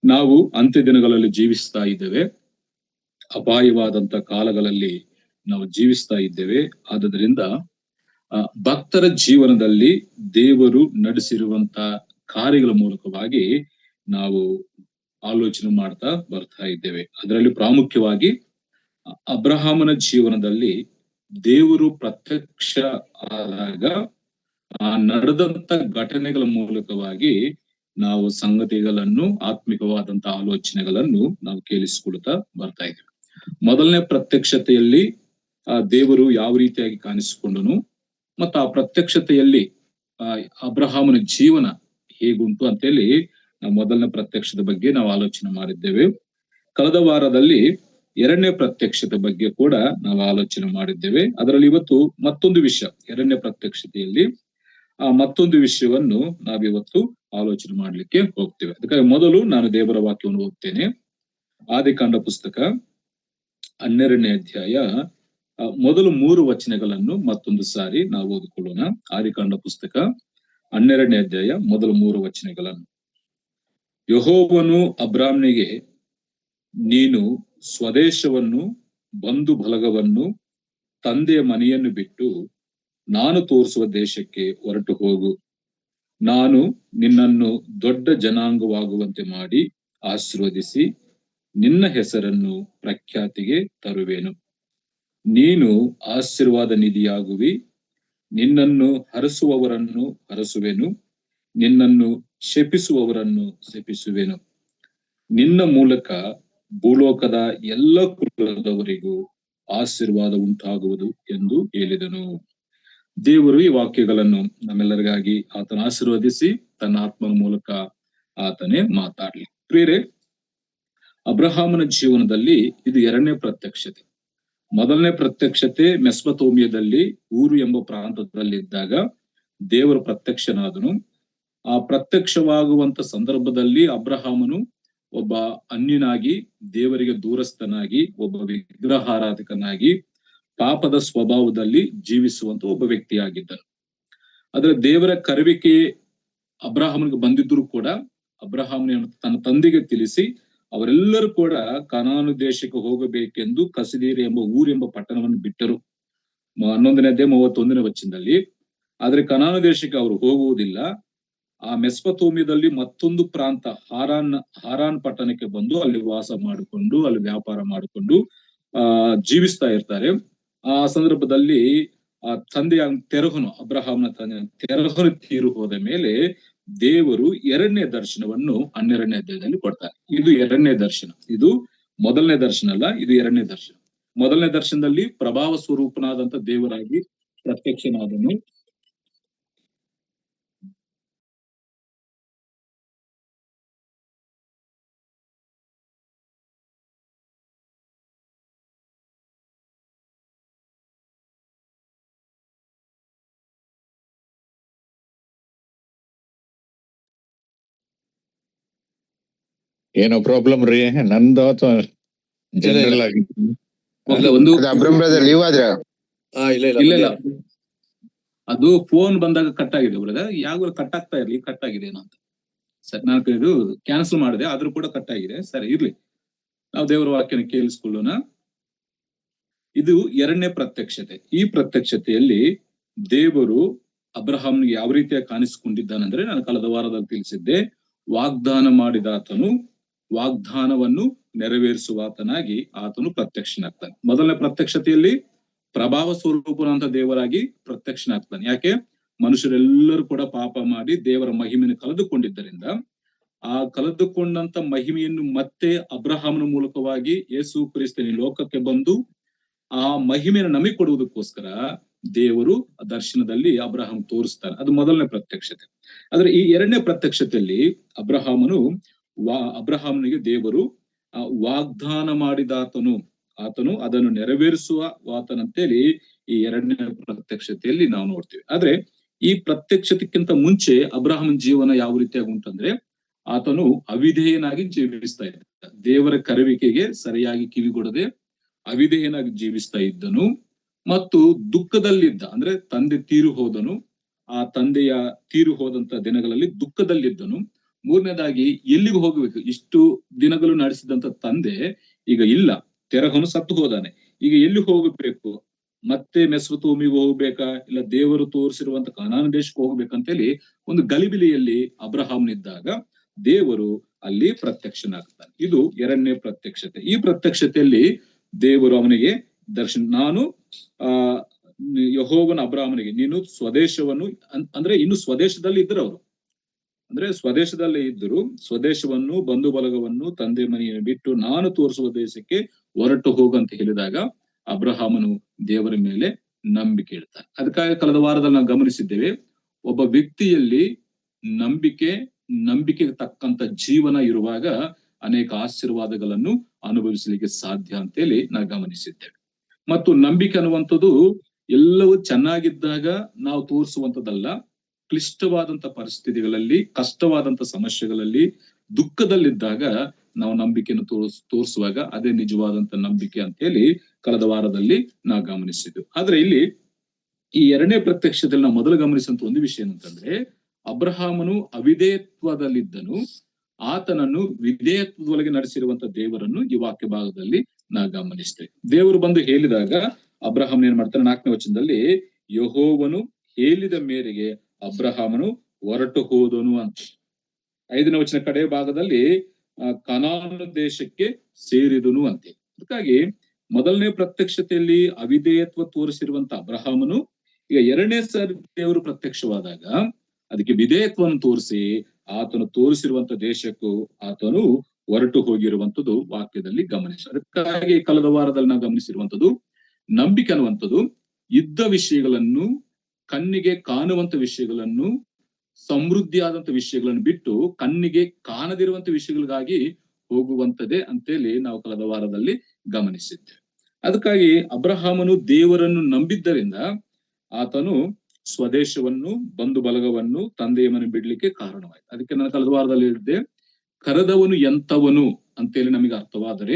ನಾವು ಅಂತ್ಯ ದಿನಗಳಲ್ಲಿ ಜೀವಿಸ್ತಾ ಇದ್ದೇವೆ. ಅಪಾಯವಾದಂತ ಕಾಲಗಳಲ್ಲಿ ನಾವು ಜೀವಿಸ್ತಾ ಇದ್ದೇವೆ. ಆದುದರಿಂದ ಭಕ್ತರ ಜೀವನದಲ್ಲಿ ದೇವರು ನಡೆಸಿರುವಂತ ಕಾರ್ಯಗಳ ಮೂಲಕವಾಗಿ ನಾವು ಆಲೋಚನೆ ಮಾಡ್ತಾ ಬರ್ತಾ ಇದ್ದೇವೆ. ಅದರಲ್ಲಿ ಪ್ರಾಮುಖ್ಯವಾಗಿ ಅಬ್ರಹಾಮನ ಜೀವನದಲ್ಲಿ ದೇವರು ಪ್ರತ್ಯಕ್ಷ ಆದಾಗ ನಡೆದಂತ ಘಟನೆಗಳ ಮೂಲಕವಾಗಿ ನಾವು ಸಂಗತಿಗಳನ್ನು, ಆತ್ಮಿಕವಾದಂತ ಆಲೋಚನೆಗಳನ್ನು ನಾವು ಕೇಳಿಸಿಕೊಳ್ತಾ ಬರ್ತಾ ಇದ್ದೇವೆ. ಮೊದಲನೇ ಪ್ರತ್ಯಕ್ಷತೆಯಲ್ಲಿ ದೇವರು ಯಾವ ರೀತಿಯಾಗಿ ಕಾಣಿಸಿಕೊಂಡನು ಮತ್ತು ಆ ಪ್ರತ್ಯಕ್ಷತೆಯಲ್ಲಿ ಅಬ್ರಹಾಮನ ಜೀವನ ಹೇಗುಂಟು ಅಂತೇಳಿ ನಾವು ಮೊದಲನೇ ಪ್ರತ್ಯಕ್ಷದ ಬಗ್ಗೆ ನಾವು ಆಲೋಚನೆ ಮಾಡಿದ್ದೇವೆ. ಕಳೆದ ವಾರದಲ್ಲಿ ಎರಡನೇ ಪ್ರತ್ಯಕ್ಷತೆ ಬಗ್ಗೆ ಕೂಡ ನಾವು ಆಲೋಚನೆ ಮಾಡಿದ್ದೇವೆ. ಅದರಲ್ಲಿ ಇವತ್ತು ಮತ್ತೊಂದು ವಿಷಯ, ಎರಡನೇ ಪ್ರತ್ಯಕ್ಷತೆಯಲ್ಲಿ ಮತ್ತೊಂದು ವಿಷಯವನ್ನು ನಾವಿವತ್ತು ಆಲೋಚನೆ ಮಾಡ್ಲಿಕ್ಕೆ ಹೋಗ್ತೇವೆ. ಅದಕ್ಕಾಗಿ ಮೊದಲು ನಾನು ದೇವರ ವಾಕ್ಯವನ್ನು ಓದ್ತೇನೆ. ಆದಿಕಾಂಡ ಪುಸ್ತಕ 12ನೇ ಅಧ್ಯಾಯ ಮೊದಲು 3 ವಚನಗಳನ್ನು ಮತ್ತೊಂದು ಸಾರಿ ನಾವು ಓದಿಕೊಳ್ಳೋಣ. ಆದಿಕಾಂಡ ಪುಸ್ತಕ 12ನೇ ಅಧ್ಯಾಯ ಮೊದಲು 3 ವಚನಗಳನ್ನು. ಯೆಹೋವನು ಅಬ್ರಾಮನಿಗೆ, ನೀನು ಸ್ವದೇಶವನ್ನು, ಬಂಧು ಬಲಗವನ್ನು, ತಂದೆಯ ಮನೆಯನ್ನು ಬಿಟ್ಟು ನಾನು ತೋರಿಸುವ ದೇಶಕ್ಕೆ ಹೊರಟು ಹೋಗು. ನಾನು ನಿನ್ನನ್ನು ದೊಡ್ಡ ಜನಾಂಗವಾಗುವಂತೆ ಮಾಡಿ ಆಶೀರ್ವದಿಸಿ ನಿನ್ನ ಹೆಸರನ್ನು ಪ್ರಖ್ಯಾತಿಗೆ ತರುವೆನು. ನೀನು ಆಶೀರ್ವಾದ ನಿಧಿಯಾಗುವಿ. ನಿನ್ನನ್ನು ಹರಸುವವರನ್ನು ಹರಸುವೆನು, ನಿನ್ನನ್ನು ಶಪಿಸುವವರನ್ನು ಶಪಿಸುವೆನು. ನಿನ್ನ ಮೂಲಕ ಭೂಲೋಕದ ಎಲ್ಲ ಕುಲದವರಿಗೂ ಆಶೀರ್ವಾದ ಉಂಟಾಗುವುದು ಎಂದು ಹೇಳಿದನು. ದೇವರು ಈ ವಾಕ್ಯಗಳನ್ನು ನಮ್ಮೆಲ್ಲರಿಗಾಗಿ ಆತನ ಆಶೀರ್ವದಿಸಿ ತನ್ನ ಆತ್ಮನ ಮೂಲಕ ಆತನೇ ಮಾತಾಡ್ಲಿ. ಪ್ರಿಯರೇ, ಅಬ್ರಹಾಮನ ಜೀವನದಲ್ಲಿ ಇದು ಎರಡನೇ ಪ್ರತ್ಯಕ್ಷತೆ. ಮೊದಲನೇ ಪ್ರತ್ಯಕ್ಷತೆ ಮೆಸ್ಪತೋಮಿಯದಲ್ಲಿ ಊರು ಎಂಬ ಪ್ರಾಂತದಲ್ಲಿದ್ದಾಗ ದೇವರು ಪ್ರತ್ಯಕ್ಷನಾದನು. ಆ ಪ್ರತ್ಯಕ್ಷವಾಗುವಂತ ಸಂದರ್ಭದಲ್ಲಿ ಅಬ್ರಹಾಮನು ಒಬ್ಬ ಅನ್ಯನಾಗಿ, ದೇವರಿಗೆ ದೂರಸ್ಥನಾಗಿ, ಒಬ್ಬ ವಿಗ್ರಹಾರಾಧಕನಾಗಿ, ಪಾಪದ ಸ್ವಭಾವದಲ್ಲಿ ಜೀವಿಸುವಂತ ಒಬ್ಬ ವ್ಯಕ್ತಿಯಾಗಿದ್ದನು. ಆದ್ರೆ ದೇವರ ಕರೆವಿಕೆ ಅಬ್ರಹಾಮನಿಗೆ ಬಂದಿದ್ರು ಕೂಡ ಅಬ್ರಹಾಮನ ತನ್ನ ತಂದೆಗೆ ತಿಳಿಸಿ ಅವರೆಲ್ಲರೂ ಕೂಡ ಕಾನಾನು ದೇಶಕ್ಕೆ ಹೋಗಬೇಕೆಂದು ಕಸಿದೀರಿ ಎಂಬ ಊರೆಂಬ ಪಟ್ಟಣವನ್ನು ಬಿಟ್ಟರು. 11ನೇ ಅಧ್ಯಾಯ 31ನೇ ವಚನದಲ್ಲಿ. ಆದ್ರೆ ಕಾನಾನು ದೇಶಕ್ಕೆ ಅವರು ಹೋಗುವುದಿಲ್ಲ. ಆ ಮೆಸ್ಪತೋಮಿಯದಲ್ಲಿ ಮತ್ತೊಂದು ಪ್ರಾಂತ ಹಾರಾನ್ ಪಟ್ಟಣಕ್ಕೆ ಬಂದು ಅಲ್ಲಿ ವಾಸ ಮಾಡಿಕೊಂಡು, ಅಲ್ಲಿ ವ್ಯಾಪಾರ ಮಾಡಿಕೊಂಡು ಜೀವಿಸ್ತಾ ಇರ್ತಾರೆ. ಆ ಸಂದರ್ಭದಲ್ಲಿ ಆ ತಂದೆಯ ತೆರಹನು, ಅಬ್ರಹಾಮನ ತಂದೆ ತೆರಹನು ತೀರು ಹೋದ ಮೇಲೆ ದೇವರು ಎರಡನೇ ದರ್ಶನವನ್ನು 12ನೇ ಅಧ್ಯಾಯದಲ್ಲಿ ಕೊಡ್ತಾರೆ. ಇದು ಎರಡನೇ ದರ್ಶನ. ಇದು ಮೊದಲನೇ ದರ್ಶನ ಅಲ್ಲ, ಇದು ಎರಡನೇ ದರ್ಶನ. ಮೊದಲನೇ ದರ್ಶನದಲ್ಲಿ ಪ್ರಭಾವ ಸ್ವರೂಪನಾದಂತ ದೇವರಾಗಿ ಪ್ರತ್ಯಕ್ಷನಾದನು. ಏನೋ ಪ್ರಾಬ್ಲಮ್ ರೀ, ನಂದು ಅಥವಾ ಜನರಲ್ ಆಗಿ ಒಂದು ಇಲ್ಲ, ಅದು ಫೋನ್ ಬಂದಾಗ ಕಟ್ ಆಗಿದೆ ಬ್ರದರ್. ಯಾವಾಗ ಕಟ್ ಆಗ್ತಾ ಇರ್ಲಿ, ಕಟ್ ಆಗಿದೆ ಏನೋ ಅಂತ. ಸರಿ, ನಾನು ಇದು ಕ್ಯಾನ್ಸಲ್ ಮಾಡಿದೆ, ಆದ್ರೂ ಕೂಡ ಕಟ್ ಆಗಿದೆ. ಸರಿ, ಇರ್ಲಿ, ನಾವು ದೇವರ ವಾಕ್ಯನ ಕೇಳಿಸ್ಕೊಳ್ಳೋಣ. ಇದು ಎರಡನೇ ಪ್ರತ್ಯಕ್ಷತೆ. ಈ ಪ್ರತ್ಯಕ್ಷತೆಯಲ್ಲಿ ದೇವರು ಅಬ್ರಹಾಮ್ನಿಗೆ ಯಾವ ರೀತಿಯಾಗಿ ಕಾಣಿಸಿಕೊಂಡಿದ್ದಾನಂದ್ರೆ, ನಾನು ಕಳೆದ ವಾರದಲ್ಲಿ ತಿಳಿಸಿದ್ದೆ, ವಾಗ್ದಾನ ಮಾಡಿದಾತನು ವಾಗ್ದಾನವನ್ನು ನೆರವೇರಿಸುವಾತನಾಗಿ ಆತನು ಪ್ರತ್ಯಕ್ಷನಾಗ್ತಾನೆ. ಮೊದಲನೇ ಪ್ರತ್ಯಕ್ಷತೆಯಲ್ಲಿ ಪ್ರಭಾವ ಸ್ವರೂಪನಂತ ದೇವರಾಗಿ ಪ್ರತ್ಯಕ್ಷನಾಗ್ತಾನೆ. ಯಾಕೆ? ಮನುಷ್ಯರೆಲ್ಲರೂ ಕೂಡ ಪಾಪ ಮಾಡಿ ದೇವರ ಮಹಿಮೆಯನ್ನು ಕಳೆದುಕೊಂಡಿದ್ದರಿಂದ ಆ ಕಳೆದುಕೊಂಡಂತ ಮಹಿಮೆಯನ್ನು ಮತ್ತೆ ಅಬ್ರಹಾಮನ ಮೂಲಕವಾಗಿ ಯೇಸು ಕ್ರಿಸ್ತನ ಲೋಕಕ್ಕೆ ಬಂದು ಆ ಮಹಿಮೆಯನ್ನು ನಮಗೆ ಕೊಡುವುದಕ್ಕೋಸ್ಕರ ದೇವರು ದರ್ಶನದಲ್ಲಿ ಅಬ್ರಹಾಮ್ ತೋರಿಸ್ತಾನೆ. ಅದು ಮೊದಲನೇ ಪ್ರತ್ಯಕ್ಷತೆ. ಆದ್ರೆ ಈ ಎರಡನೇ ಪ್ರತ್ಯಕ್ಷತೆಯಲ್ಲಿ ಅಬ್ರಹಾಮನಿಗೆ ದೇವರು ವಾಗ್ದಾನ ಮಾಡಿದಾತನು, ಆತನು ಅದನ್ನು ನೆರವೇರಿಸುವ ಆತನಂತೇಳಿ ಈ ಎರಡನೇ ಪ್ರತ್ಯಕ್ಷತೆಯಲ್ಲಿ ನಾವು ನೋಡ್ತೀವಿ. ಆದ್ರೆ ಈ ಪ್ರತ್ಯಕ್ಷತೆಕ್ಕಿಂತ ಮುಂಚೆ ಅಬ್ರಹಾಮನ ಜೀವನ ಯಾವ ರೀತಿಯಾಗಿ ಉಂಟಂದ್ರೆ, ಆತನು ಅವಿಧೇಯನಾಗಿ ಜೀವಿಸ್ತಾ ಇದ್ದ. ದೇವರ ಕರೆವಿಕೆಗೆ ಸರಿಯಾಗಿ ಕಿವಿಗೊಡದೆ ಅವಿಧೇಯನಾಗಿ ಜೀವಿಸ್ತಾ ಇದ್ದನು ಮತ್ತು ದುಃಖದಲ್ಲಿದ್ದ. ಅಂದ್ರೆ ತಂದೆ ತೀರು ಹೋದನು. ಆ ತಂದೆಯ ತೀರು ಹೋದಂತ ದಿನಗಳಲ್ಲಿ ದುಃಖದಲ್ಲಿದ್ದನು. ಮೂರನೇದಾಗಿ ಎಲ್ಲಿಗೆ ಹೋಗ್ಬೇಕು? ಇಷ್ಟು ದಿನಗಳು ನಡೆಸಿದಂತ ತಂದೆ ಈಗ ಇಲ್ಲ, ತೆರಹನು ಸತ್ತು ಹೋದಾನೆ. ಈಗ ಎಲ್ಲಿ ಹೋಗಬೇಕು? ಮತ್ತೆ ಮೆಸೊಪೊತಾಮಿಗೆ ಹೋಗ್ಬೇಕಾ, ಇಲ್ಲ ದೇವರು ತೋರಿಸಿರುವಂತ ಕಾನಾನ ದೇಶಕ್ಕೆ ಹೋಗ್ಬೇಕಂತೇಳಿ ಒಂದು ಗಲಿಬಿಲಿಯಲ್ಲಿ ಅಬ್ರಹಾಮನಿದ್ದಾಗ ದೇವರು ಅಲ್ಲಿ ಪ್ರತ್ಯಕ್ಷನಾಗ್ತಾನೆ. ಇದು ಎರಡನೇ ಪ್ರತ್ಯಕ್ಷತೆ. ಈ ಪ್ರತ್ಯಕ್ಷತೆಯಲ್ಲಿ ದೇವರು ಅವನಿಗೆ ದರ್ಶನ, ನಾನು ಯೆಹೋವನ ಅಬ್ರಹಾಮನಿಗೆ, ನೀನು ಸ್ವದೇಶವನ್ನು, ಅಂದ್ರೆ ಇನ್ನು ಸ್ವದೇಶದಲ್ಲಿ ಇದ್ರು ಅವರು, ಅಂದ್ರೆ ಸ್ವದೇಶದಲ್ಲಿ ಇದ್ದರು, ಸ್ವದೇಶವನ್ನು, ಬಂಧು ಬಳಗವನ್ನು, ತಂದೆ ಮನೆಯನ್ನು ಬಿಟ್ಟು ನಾನು ತೋರಿಸುವ ದೇಶಕ್ಕೆ ಹೊರಟು ಹೋಗಂತ ಹೇಳಿದಾಗ ಅಬ್ರಹಾಮನು ದೇವರ ಮೇಲೆ ನಂಬಿಕೆ ಇಡ್ತಾನೆ. ಅದಕ್ಕಾಗಿ ಕಳೆದ ವಾರದಲ್ಲಿ ನಾವು ಗಮನಿಸಿದ್ದೇವೆ, ಒಬ್ಬ ವ್ಯಕ್ತಿಯಲ್ಲಿ ನಂಬಿಕೆಗೆ ತಕ್ಕಂತ ಜೀವನ ಇರುವಾಗ ಅನೇಕ ಆಶೀರ್ವಾದಗಳನ್ನು ಅನುಭವಿಸಲಿಕ್ಕೆ ಸಾಧ್ಯ ಅಂತೇಳಿ ನಾವು ಗಮನಿಸಿದ್ದೇವೆ. ಮತ್ತು ನಂಬಿಕೆ ಅನ್ನುವಂಥದ್ದು ಎಲ್ಲವೂ ಚೆನ್ನಾಗಿದ್ದಾಗ ನಾವು ತೋರಿಸುವಂಥದ್ದಲ್ಲ, ಕ್ಲಿಷ್ಟವಾದಂತ ಪರಿಸ್ಥಿತಿಗಳಲ್ಲಿ, ಕಷ್ಟವಾದಂತ ಸಮಸ್ಯೆಗಳಲ್ಲಿ, ದುಃಖದಲ್ಲಿದ್ದಾಗ ನಾವು ನಂಬಿಕೆಯನ್ನು ತೋರಿಸುವಾಗ ಅದೇ ನಿಜವಾದಂತ ನಂಬಿಕೆ ಅಂತ ಹೇಳಿ ಕಳೆದ ವಾರದಲ್ಲಿ ನಾವು ಗಮನಿಸಿದ್ವಿ. ಆದ್ರೆ ಇಲ್ಲಿ ಈ ಎರಡನೇ ಪ್ರತ್ಯಕ್ಷದಲ್ಲಿ ನಾವು ಮೊದಲು ಗಮನಿಸುವಂತ ಒಂದು ವಿಷಯ ಏನಂತಂದ್ರೆ, ಅಬ್ರಹಾಮನು ಅವಿಧೇಯತ್ವದಲ್ಲಿದ್ದನು, ಆತನನ್ನು ವಿಧೇಯತ್ವದೊಳಗೆ ನಡೆಸಿರುವಂತ ದೇವರನ್ನು ಈ ವಾಕ್ಯ ಭಾಗದಲ್ಲಿ ನಾವು ಗಮನಿಸ್ತೇವೆ. ದೇವರು ಬಂದು ಹೇಳಿದಾಗ ಅಬ್ರಹಾಮನ್ ಏನ್ ಮಾಡ್ತಾನೆ? 4ನೇ ವಚನದಲ್ಲಿ ಯೆಹೋವನು ಹೇಳಿದ ಮೇರೆಗೆ ಅಬ್ರಹಾಮನು ಹೊರಟು ಹೋದನು ಅಂತ. 5ನೇ ವಚನ ಕಡೆ ಭಾಗದಲ್ಲಿ ಕನಾನ ದೇಶಕ್ಕೆ ಸೇರಿದನು ಅಂತೆ. ಅದಕ್ಕಾಗಿ ಮೊದಲನೇ ಪ್ರತ್ಯಕ್ಷತೆಯಲ್ಲಿ ಅವಿಧೇಯತ್ವ ತೋರಿಸಿರುವಂತ ಅಬ್ರಹಾಮನು ಈಗ ಎರಡನೇ ಸಾರಿ ದೇವರು ಪ್ರತ್ಯಕ್ಷವಾದಾಗ ಅದಕ್ಕೆ ವಿಧೇಯತ್ವವನ್ನು ತೋರಿಸಿ ಆತನು ತೋರಿಸಿರುವಂತ ದೇಶಕ್ಕೂ ಆತನು ಹೊರಟು ಹೋಗಿರುವಂತದ್ದು ವಾಕ್ಯದಲ್ಲಿ ಗಮನಿಸ. ಅದಕ್ಕಾಗಿ ಕಳೆದ ವಾರದಲ್ಲಿ ನಾವು ಗಮನಿಸಿರುವಂತದ್ದು, ನಂಬಿಕೆ ಅನ್ನುವಂಥದ್ದು ಇದ್ದ ವಿಷಯಗಳನ್ನು, ಕಣ್ಣಿಗೆ ಕಾಣುವಂತ ವಿಷಯಗಳನ್ನು, ಸಮೃದ್ಧಿಯಾದಂತ ವಿಷಯಗಳನ್ನು ಬಿಟ್ಟು ಕಣ್ಣಿಗೆ ಕಾಣದಿರುವಂತ ವಿಷಯಗಳಿಗಾಗಿ ಹೋಗುವಂತದ್ದೇ ಅಂತೇಳಿ ನಾವು ಕಳೆದ ವಾರದಲ್ಲಿ ಗಮನಿಸಿದ್ದೇವೆ. ಅದಕ್ಕಾಗಿ ಅಬ್ರಹಾಮನು ದೇವರನ್ನು ನಂಬಿದ್ದರಿಂದ ಆತನು ಸ್ವದೇಶವನ್ನು, ಬಂಧು ಬಳಗವನ್ನು, ತಂದೆಯ ಮನೆ ಬಿಡ್ಲಿಕ್ಕೆ ಕಾರಣವಾಯಿತು. ಅದಕ್ಕೆ ನಾನು ಕಳೆದ ವಾರದಲ್ಲಿ ಹೇಳಿದ್ದೆ, ಕರೆದವನು ಎಂತವನು ಅಂತೇಳಿ ನಮಗೆ ಅರ್ಥವಾದರೆ,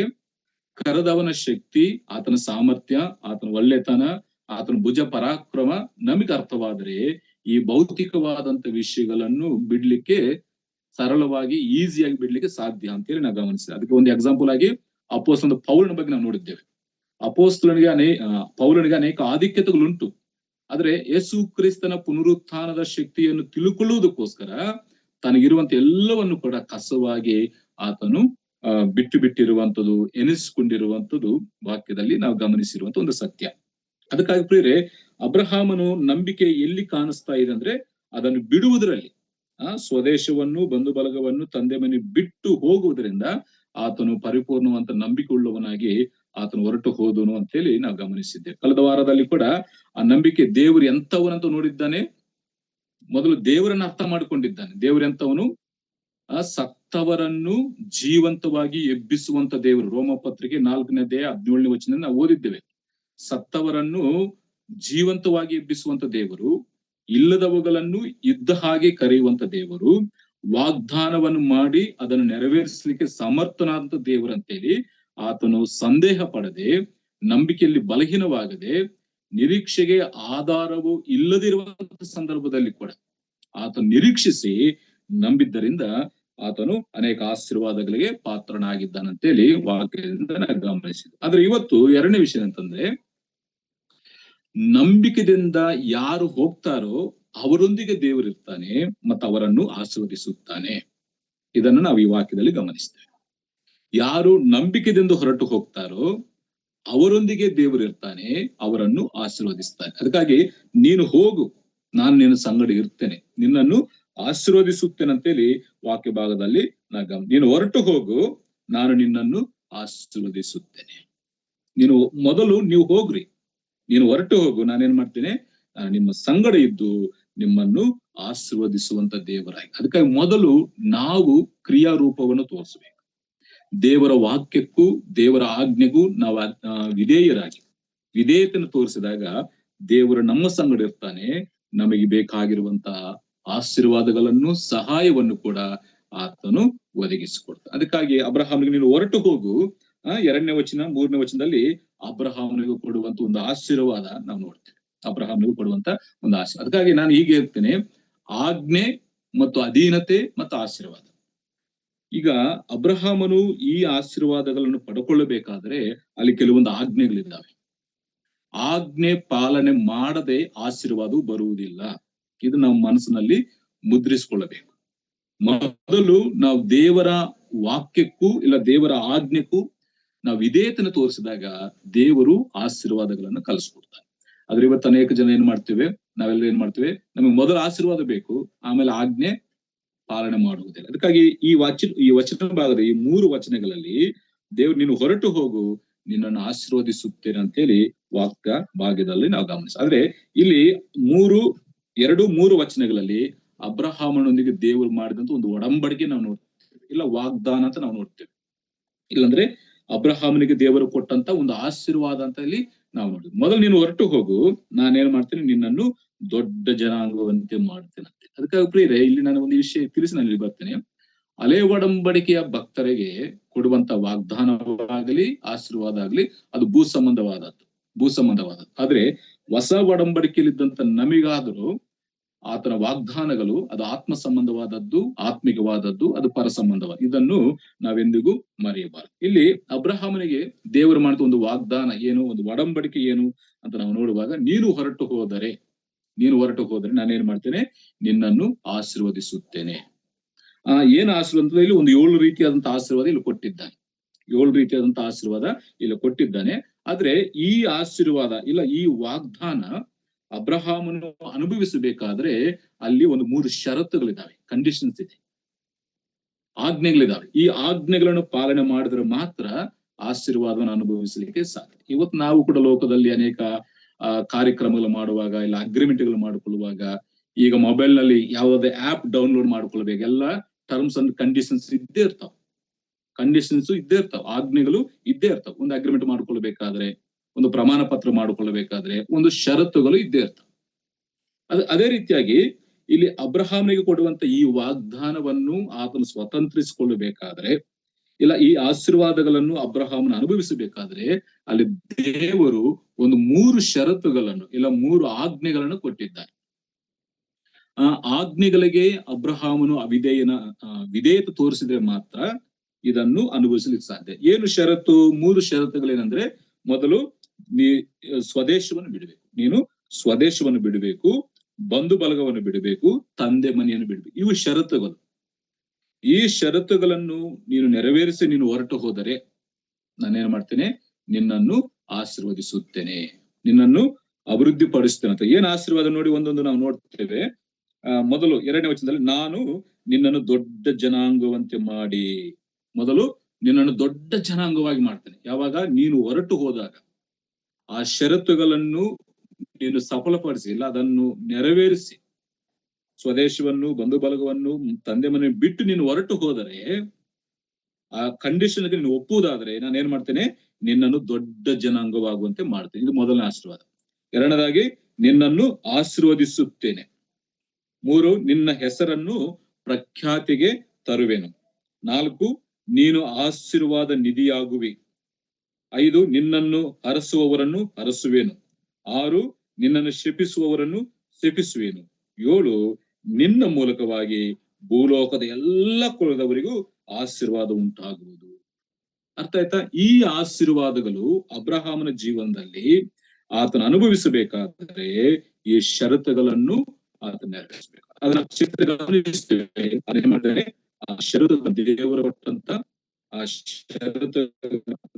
ಕರೆದವನ ಶಕ್ತಿ, ಆತನ ಸಾಮರ್ಥ್ಯ, ಆತನ ಒಳ್ಳೆತನ, ಆತನ ಭುಜ ಪರಾಕ್ರಮ ನಮಗೆ ಅರ್ಥವಾದರೆ ಈ ಭೌತಿಕವಾದಂತ ವಿಷಯಗಳನ್ನು ಬಿಡ್ಲಿಕ್ಕೆ ಸರಳವಾಗಿ, ಈಸಿಯಾಗಿ ಬಿಡ್ಲಿಕ್ಕೆ ಸಾಧ್ಯ ಅಂತೇಳಿ ನಾವು ಗಮನಿಸಿದೆ. ಅದಕ್ಕೆ ಒಂದು ಎಕ್ಸಾಂಪಲ್ ಆಗಿ ಅಪೊಸ್ತಲನ ಪೌಲನ ಬಗ್ಗೆ ನಾವು ನೋಡಿದ್ದೇವೆ. ಪೌಲನಿಗೆ ಅನೇಕ ಆಧಿಕ್ಯತೆಗಳುಂಟು. ಆದ್ರೆ ಯೇಸು ಕ್ರಿಸ್ತನ ಪುನರುತ್ಥಾನದ ಶಕ್ತಿಯನ್ನು ತಿಳ್ಕೊಳ್ಳುವುದಕ್ಕೋಸ್ಕರ ತನಗಿರುವಂತ ಎಲ್ಲವನ್ನು ಕೂಡ ಕಸವಾಗಿ ಆತನು ಬಿಟ್ಟಿರುವಂತದ್ದು, ಎನಿಸಿಕೊಂಡಿರುವಂತದ್ದು ವಾಕ್ಯದಲ್ಲಿ ನಾವು ಗಮನಿಸಿರುವಂತ ಒಂದು ಸತ್ಯ. ಅದಕ್ಕಾಗಿ ಪ್ರಿಯರೇ, ಅಬ್ರಹಾಮನು ನಂಬಿಕೆ ಎಲ್ಲಿ ಕಾಣಿಸ್ತಾ ಇದೆ ಅಂದ್ರೆ ಅದನ್ನು ಬಿಡುವುದರಲ್ಲಿ, ಸ್ವದೇಶವನ್ನು, ಬಂಧು ಬಳಗವನ್ನು, ತಂದೆ ಮನೆ ಬಿಟ್ಟು ಹೋಗುವುದರಿಂದ ಆತನು ಪರಿಪೂರ್ಣವಂತ ನಂಬಿಕೆ ಉಳ್ಳವನಾಗಿ ಆತನು ಹೊರಟು ಹೋದನು ಅಂತ ಹೇಳಿ ನಾವು ಗಮನಿಸಿದ್ದೇವೆ. ಕಳೆದ ವಾರದಲ್ಲಿ ಕೂಡ ಆ ನಂಬಿಕೆ ದೇವರು ಎಂತವನಂತ ನೋಡಿದ್ದಾನೆ. ಮೊದಲು ದೇವರನ್ನ ಅರ್ಥ ಮಾಡಿಕೊಂಡಿದ್ದಾನೆ. ದೇವರು ಎಂತವನು? ಸತ್ತವರನ್ನು ಜೀವಂತವಾಗಿ ಎಬ್ಬಿಸುವಂತ ದೇವರು. ರೋಮಪತ್ರಿಕೆ 4ನೇ ಅಧ್ಯಾಯ 17ನೇ ವಚನ ನಾವು ಓದಿದ್ದೇವೆ. ಸತ್ತವರನ್ನು ಜೀವಂತವಾಗಿ ಎಬ್ಬಿಸುವಂತ ದೇವರು, ಇಲ್ಲದವುಗಳನ್ನು ಇದ್ದ ಹಾಗೆ ಕರೆಯುವಂತ ದೇವರು, ವಾಗ್ದಾನವನ್ನು ಮಾಡಿ ಅದನ್ನು ನೆರವೇರಿಸಲಿಕ್ಕೆ ಸಮರ್ಥನಾದಂತ ದೇವರಂತೇಳಿ ಆತನು ಸಂದೇಹ ಪಡದೆ, ನಂಬಿಕೆಯಲ್ಲಿ ಬಲಹೀನವಾಗದೆ, ನಿರೀಕ್ಷೆಗೆ ಆಧಾರವು ಇಲ್ಲದಿರುವಂತ ಸಂದರ್ಭದಲ್ಲಿ ಕೂಡ ಆತನು ನಿರೀಕ್ಷಿಸಿ ನಂಬಿದ್ದರಿಂದ ಆತನು ಅನೇಕ ಆಶೀರ್ವಾದಗಳಿಗೆ ಪಾತ್ರನಾಗಿದ್ದಾನಂತೇಳಿ ವಾಕ್ಯದಿಂದ ಗಮನಿಸಿದ. ಆದ್ರೆ ಇವತ್ತು ಎರಡನೇ ವಿಷಯ ಅಂತಂದ್ರೆ, ನಂಬಿಕೆಯಿಂದ ಯಾರು ಹೋಗ್ತಾರೋ ಅವರೊಂದಿಗೆ ದೇವರು ಇರ್ತಾನೆ ಮತ್ತು ಅವರನ್ನು ಆಶೀರ್ವದಿಸುತ್ತಾನೆ. ಇದನ್ನು ನಾವು ಈ ವಾಕ್ಯದಲ್ಲಿ ಗಮನಿಸ್ತೇವೆ. ಯಾರು ನಂಬಿಕೆದಿಂದ ಹೊರಟು ಹೋಗ್ತಾರೋ ಅವರೊಂದಿಗೆ ದೇವರು ಇರ್ತಾನೆ, ಅವರನ್ನು ಆಶೀರ್ವದಿಸ್ತಾನೆ. ಅದಕ್ಕಾಗಿ ನೀನು ಹೋಗು, ನಾನು ನಿನ್ನ ಸಂಗಡ ಇರ್ತೇನೆ, ನಿನ್ನನ್ನು ಆಶೀರ್ವದಿಸುತ್ತೇನೆ ಅಂತೇಳಿ ವಾಕ್ಯ ಭಾಗದಲ್ಲಿ ನೀನು ಹೊರಟು ಹೋಗು, ನಾನು ನಿನ್ನನ್ನು ಆಶೀರ್ವದಿಸುತ್ತೇನೆ. ನೀವು ಹೋಗ್ರಿ, ನೀನು ಹೊರಟು ಹೋಗು, ನಾನೇನ್ ಮಾಡ್ತೇನೆ, ನಿಮ್ಮ ಸಂಗಡ ಇದ್ದು ನಿಮ್ಮನ್ನು ಆಶೀರ್ವದಿಸುವಂತ ದೇವರಾಗಿ. ಅದಕ್ಕಾಗಿ ಮೊದಲು ನಾವು ಕ್ರಿಯಾರೂಪವನ್ನು ತೋರಿಸಬೇಕು. ದೇವರ ವಾಕ್ಯಕ್ಕೂ ದೇವರ ಆಜ್ಞೆಗೂ ನಾವು ವಿಧೇಯತೆಯನ್ನು ತೋರಿಸಿದಾಗ ದೇವರು ನಮ್ಮ ಸಂಗಡ ಇರ್ತಾನೆ, ನಮಗೆ ಬೇಕಾಗಿರುವಂತಹ ಆಶೀರ್ವಾದಗಳನ್ನು, ಸಹಾಯವನ್ನು ಕೂಡ ಆತನು ಒದಗಿಸಿಕೊಡ್ತಾನೆ. ಅದಕ್ಕಾಗಿ ಅಬ್ರಹಾಮನಿಗೆ ನೀನು ಹೊರಟು ಹೋಗು, 2ನೇ ವಚನ 3ನೇ ವಚನದಲ್ಲಿ ಅಬ್ರಹಾಮನಿಗೂ ಕೊಡುವಂತ ಒಂದು ಆಶೀರ್ವಾದ ನಾವು ನೋಡ್ತೇವೆ. ಅಬ್ರಹಾಮನಿಗೂ ಕೊಡುವಂತ ಒಂದು ಆಶೀರ್ವಾದ. ಅದಕ್ಕಾಗಿ ನಾನು ಹೀಗೆ ಹೇಳ್ತೇನೆ, ಆಜ್ಞೆ ಮತ್ತು ಅಧೀನತೆ ಮತ್ತು ಆಶೀರ್ವಾದ ಈಗ ಅಬ್ರಹಾಮನು ಈ ಆಶೀರ್ವಾದಗಳನ್ನು ಪಡ್ಕೊಳ್ಳಬೇಕಾದ್ರೆ ಅಲ್ಲಿ ಕೆಲವೊಂದು ಆಜ್ಞೆಗಳಿದ್ದಾವೆ. ಆಜ್ಞೆ ಪಾಲನೆ ಮಾಡದೆ ಆಶೀರ್ವಾದವು ಬರುವುದಿಲ್ಲ. ಇದು ನಮ್ಮ ಮನಸ್ಸಿನಲ್ಲಿ ಮುದ್ರಿಸಿಕೊಳ್ಳಬೇಕು. ಮೊದಲು ನಾವು ದೇವರ ವಾಕ್ಯಕ್ಕೂ ಇಲ್ಲ ದೇವರ ಆಜ್ಞೆಗೂ ನಾವು ವಿಧೇಯತೆಯನ್ನು ತೋರಿಸಿದಾಗ ದೇವರು ಆಶೀರ್ವಾದಗಳನ್ನು ಕಲಿಸ್ಕೊಡ್ತಾರೆ. ಆದ್ರೆ ಇವತ್ತು ಅನೇಕ ಜನ ಏನ್ ಮಾಡ್ತೇವೆ, ನಾವೆಲ್ಲ ಏನ್ ಮಾಡ್ತೇವೆ, ನಮಗೆ ಮೊದಲು ಆಶೀರ್ವಾದ ಬೇಕು, ಆಮೇಲೆ ಆಜ್ಞೆ ಪಾಲನೆ ಮಾಡುವುದಿಲ್ಲ. ಅದಕ್ಕಾಗಿ ಈ ವಚನ ಭಾಗದ ಈ 3 ವಚನಗಳಲ್ಲಿ ದೇವ್ರು ನೀನು ಹೊರಟು ಹೋಗು, ನಿನ್ನನ್ನು ಆಶೀರ್ವದಿಸುತ್ತೇನೆ ಅಂತೇಳಿ ವಾಕ್ಯ ಭಾಗ್ಯದಲ್ಲಿ ನಾವು ಗಮನಿಸ. ಆದ್ರೆ ಇಲ್ಲಿ 3 ವಚನಗಳಲ್ಲಿ ಅಬ್ರಹಾಮನೊಂದಿಗೆ ದೇವರು ಮಾಡಿದಂತ ಒಂದು ಒಡಂಬಡಿಕೆ ನಾವು ನೋಡ್ತೇವೆ, ಇಲ್ಲ ವಾಗ್ದಾನ ಅಂತ ನಾವು ನೋಡ್ತೇವೆ. ಇಲ್ಲಾಂದ್ರೆ ಅಬ್ರಹಾಮನಿಗೆ ದೇವರು ಕೊಟ್ಟಂತ ಒಂದು ಆಶೀರ್ವಾದ ಅಂತ ಇಲ್ಲಿ ನಾವು ನೋಡಿದ್ವಿ. ಮೊದಲು ನೀನು ಹೊರಟು ಹೋಗು, ನಾನೇನ್ ಮಾಡ್ತೇನೆ, ನಿನ್ನನ್ನು ದೊಡ್ಡ ಜನಾಂಗವಂತೆ ಮಾಡ್ತೇನೆ ಅಂತ. ಅದಕ್ಕಾಗಿ ಪ್ರಿಯರೇ, ಇಲ್ಲಿ ನಾನು ಒಂದು ವಿಷಯ ತಿಳಿಸಿ ನಾನು ಇಲ್ಲಿ ಬರ್ತೇನೆ. ಹಳೆ ಒಡಂಬಡಿಕೆಯ ಭಕ್ತರಿಗೆ ಕೊಡುವಂತ ವಾಗ್ದಾನವಾಗಲಿ ಆಶೀರ್ವಾದ ಆಗಲಿ ಅದು ಭೂ ಸಂಬಂಧವಾದದ್ದು. ಆದ್ರೆ ಹೊಸ ಒಡಂಬಡಿಕೆಯಲ್ಲಿದ್ದಂತ ನಮಿಗಾದರೂ ಆತನ ವಾಗ್ದಾನಗಳು ಅದು ಆತ್ಮ ಸಂಬಂಧವಾದದ್ದು, ಆತ್ಮಿಕವಾದದ್ದು, ಅದು ಪರ ಸಂಬಂಧವಾದ. ಇದನ್ನು ನಾವೆಂದಿಗೂ ಮರೆಯಬಾರದು. ಇಲ್ಲಿ ಅಬ್ರಹಾಮನಿಗೆ ದೇವರು ಮಾಡಿದ ಒಂದು ವಾಗ್ದಾನ ಏನು, ಒಂದು ಒಡಂಬಡಿಕೆ ಏನು ಅಂತ ನಾವು ನೋಡುವಾಗ, ನೀನು ಹೊರಟು ಹೋದರೆ ನಾನೇನ್ ಮಾಡ್ತೇನೆ, ನಿನ್ನನ್ನು ಆಶೀರ್ವದಿಸುತ್ತೇನೆ. ಏನು ಆಶೀರ್ವಾದ, ಇಲ್ಲಿ ಒಂದು 7 ರೀತಿಯಾದಂತಹ ಆಶೀರ್ವಾದ ಇಲ್ಲಿ ಕೊಟ್ಟಿದ್ದಾನೆ. 7 ರೀತಿಯಾದಂತಹ ಆಶೀರ್ವಾದ ಇಲ್ಲಿ ಕೊಟ್ಟಿದ್ದಾನೆ. ಆದ್ರೆ ಈ ಆಶೀರ್ವಾದ ಇಲ್ಲ ಈ ವಾಗ್ದಾನ ಅಬ್ರಹಾಮನು ಅನುಭವಿಸಬೇಕಾದ್ರೆ ಅಲ್ಲಿ ಒಂದು 3 ಷರತ್ತುಗಳಿದ್ದಾವೆ, ಕಂಡೀಷನ್ಸ್ ಇದೆ, ಆಜ್ಞೆಗಳಿದ್ದಾವೆ. ಈ ಆಜ್ಞೆಗಳನ್ನು ಪಾಲನೆ ಮಾಡಿದ್ರೆ ಮಾತ್ರ ಆಶೀರ್ವಾದವನ್ನು ಅನುಭವಿಸಲಿಕ್ಕೆ ಸಾಧ್ಯ. ಇವತ್ತು ನಾವು ಕೂಡ ಲೋಕದಲ್ಲಿ ಅನೇಕ ಕಾರ್ಯಕ್ರಮಗಳು ಮಾಡುವಾಗ, ಇಲ್ಲ ಅಗ್ರಿಮೆಂಟ್ಗಳು ಮಾಡಿಕೊಳ್ಳುವಾಗ, ಈಗ ಮೊಬೈಲ್ ನಲ್ಲಿ ಯಾವುದೇ ಆಪ್ ಡೌನ್ಲೋಡ್ ಮಾಡ್ಕೊಳ್ಬೇಕು, ಎಲ್ಲ ಟರ್ಮ್ಸ್ ಅಂಡ್ ಕಂಡೀಷನ್ಸ್ ಇದ್ದೇ ಇರ್ತಾವ, ಆಜ್ಞೆಗಳು ಇದ್ದೇ ಇರ್ತಾವ. ಒಂದು ಅಗ್ರಿಮೆಂಟ್ ಮಾಡ್ಕೊಳ್ಬೇಕಾದ್ರೆ, ಒಂದು ಪ್ರಮಾಣ ಪತ್ರ ಮಾಡಿಕೊಳ್ಳಬೇಕಾದ್ರೆ ಒಂದು ಷರತ್ತುಗಳು ಇದ್ದೇ ಇರ್ತವೆ. ಅದೇ ರೀತಿಯಾಗಿ ಇಲ್ಲಿ ಅಬ್ರಹಾಮನಿಗೆ ಕೊಡುವಂತ ಈ ವಾಗ್ದಾನವನ್ನು ಆತನು ಸ್ವತಂತ್ರಿಸಿಕೊಳ್ಳಬೇಕಾದ್ರೆ, ಇಲ್ಲ ಈ ಆಶೀರ್ವಾದಗಳನ್ನು ಅಬ್ರಹಾಮನ ಅನುಭವಿಸಬೇಕಾದ್ರೆ ಅಲ್ಲಿ ದೇವರು ಒಂದು 3 ಷರತ್ತುಗಳನ್ನು ಇಲ್ಲ 3 ಆಜ್ಞೆಗಳನ್ನು ಕೊಟ್ಟಿದ್ದಾರೆ. ಆ ಆಜ್ಞೆಗಳಿಗೆ ಅಬ್ರಹಾಮನು ವಿಧೇಯತೆ ತೋರಿಸಿದ್ರೆ ಮಾತ್ರ ಇದನ್ನು ಅನುಭವಿಸಲಿಕ್ಕೆ ಸಾಧ್ಯ. ಏನು ಷರತ್ತು? 3 ಷರತ್ತುಗಳೇನಂದ್ರೆ, ಮೊದಲು ನೀನು ಸ್ವದೇಶವನ್ನು ಬಿಡಬೇಕು, ಬಂಧು ಬಳಗವನ್ನು ಬಿಡಬೇಕು, ತಂದೆ ಮನೆಯನ್ನು ಬಿಡಬೇಕು. ಇವು ಷರತ್ತುಗಳು. ಈ ಷರತ್ತುಗಳನ್ನು ನೀನು ನೆರವೇರಿಸಿ ನೀನು ಹೊರಟು ಹೋದರೆ ನಾನೇನ್ ಮಾಡ್ತೇನೆ, ನಿನ್ನನ್ನು ಆಶೀರ್ವದಿಸುತ್ತೇನೆ, ನಿನ್ನನ್ನು ಅಭಿವೃದ್ಧಿ ಪಡಿಸ್ತೇನೆ ಅಂತ. ಏನ್ ಆಶೀರ್ವಾದ ನೋಡಿ, ಒಂದೊಂದು ನಾವು ನೋಡ್ತೇವೆ. ಮೊದಲು 2ನೇ ವಚನದಲ್ಲಿ, ನಾನು ನಿನ್ನನ್ನು ದೊಡ್ಡ ಜನಾಂಗವಂತೆ ಮಾಡಿ, ಮೊದಲು ನಿನ್ನನ್ನು ದೊಡ್ಡ ಜನಾಂಗವಾಗಿ ಮಾಡ್ತೇನೆ. ಯಾವಾಗ? ನೀನು ಹೊರಟು ಹೋದಾಗ. ಆ ಷರತ್ತುಗಳನ್ನು ನೀನು ಸಫಲಪಡಿಸಿ, ಇಲ್ಲ ಅದನ್ನು ನೆರವೇರಿಸಿ, ಸ್ವದೇಶವನ್ನು, ಬಂಧು ಬಳಗವನ್ನು, ತಂದೆ ಮನೆ ಬಿಟ್ಟು ನೀನು ಹೊರಟು ಹೋದರೆ, ಆ ಕಂಡೀಷನ್ಗೆ ನೀನು ಒಪ್ಪುವುದಾದ್ರೆ ನಾನೇನ್ ಮಾಡ್ತೇನೆ, ನಿನ್ನನ್ನು ದೊಡ್ಡ ಜನಾಂಗವಾಗುವಂತೆ ಮಾಡ್ತೇನೆ. ಇದು ಮೊದಲನೇ ಆಶೀರ್ವಾದ. 2ನೇದಾಗಿ, ನಿನ್ನನ್ನು ಆಶೀರ್ವದಿಸುತ್ತೇನೆ. 3, ನಿನ್ನ ಹೆಸರನ್ನು ಪ್ರಖ್ಯಾತಿಗೆ ತರುವೆನು. 4, ನೀನು ಆಶೀರ್ವಾದ ನಿಧಿಯಾಗುವಿ. 5, ನಿನ್ನನ್ನು ಹರಸುವವರನ್ನು ಹರಸುವೆನು. 6, ನಿನ್ನನ್ನು ಶಪಿಸುವವರನ್ನು ಶಪಿಸುವೆನು. 7, ನಿನ್ನ ಮೂಲಕವಾಗಿ ಭೂಲೋಕದ ಎಲ್ಲ ಕುಲದವರಿಗೂ ಆಶೀರ್ವಾದ ಉಂಟಾಗುವುದು. ಅರ್ಥ ಆಯ್ತಾ? ಈ ಆಶೀರ್ವಾದಗಳು ಅಬ್ರಹಾಮನ ಜೀವನದಲ್ಲಿ ಆತನ ಅನುಭವಿಸಬೇಕಾದರೆ ಈ ಷರತ್ತುಗಳನ್ನು ಆತ ನೆರವೇರಿಸಬೇಕು. ಅದನ್ನ ಗಮನಿಸ್ತೇವೆ. ಅದೇನ್ ಮಾಡ್ತಾರೆ, ಆ ಷರತ್ತು ದೇವರ ಕೊಟ್ಟಂತ ಆ ಷರತ್ತು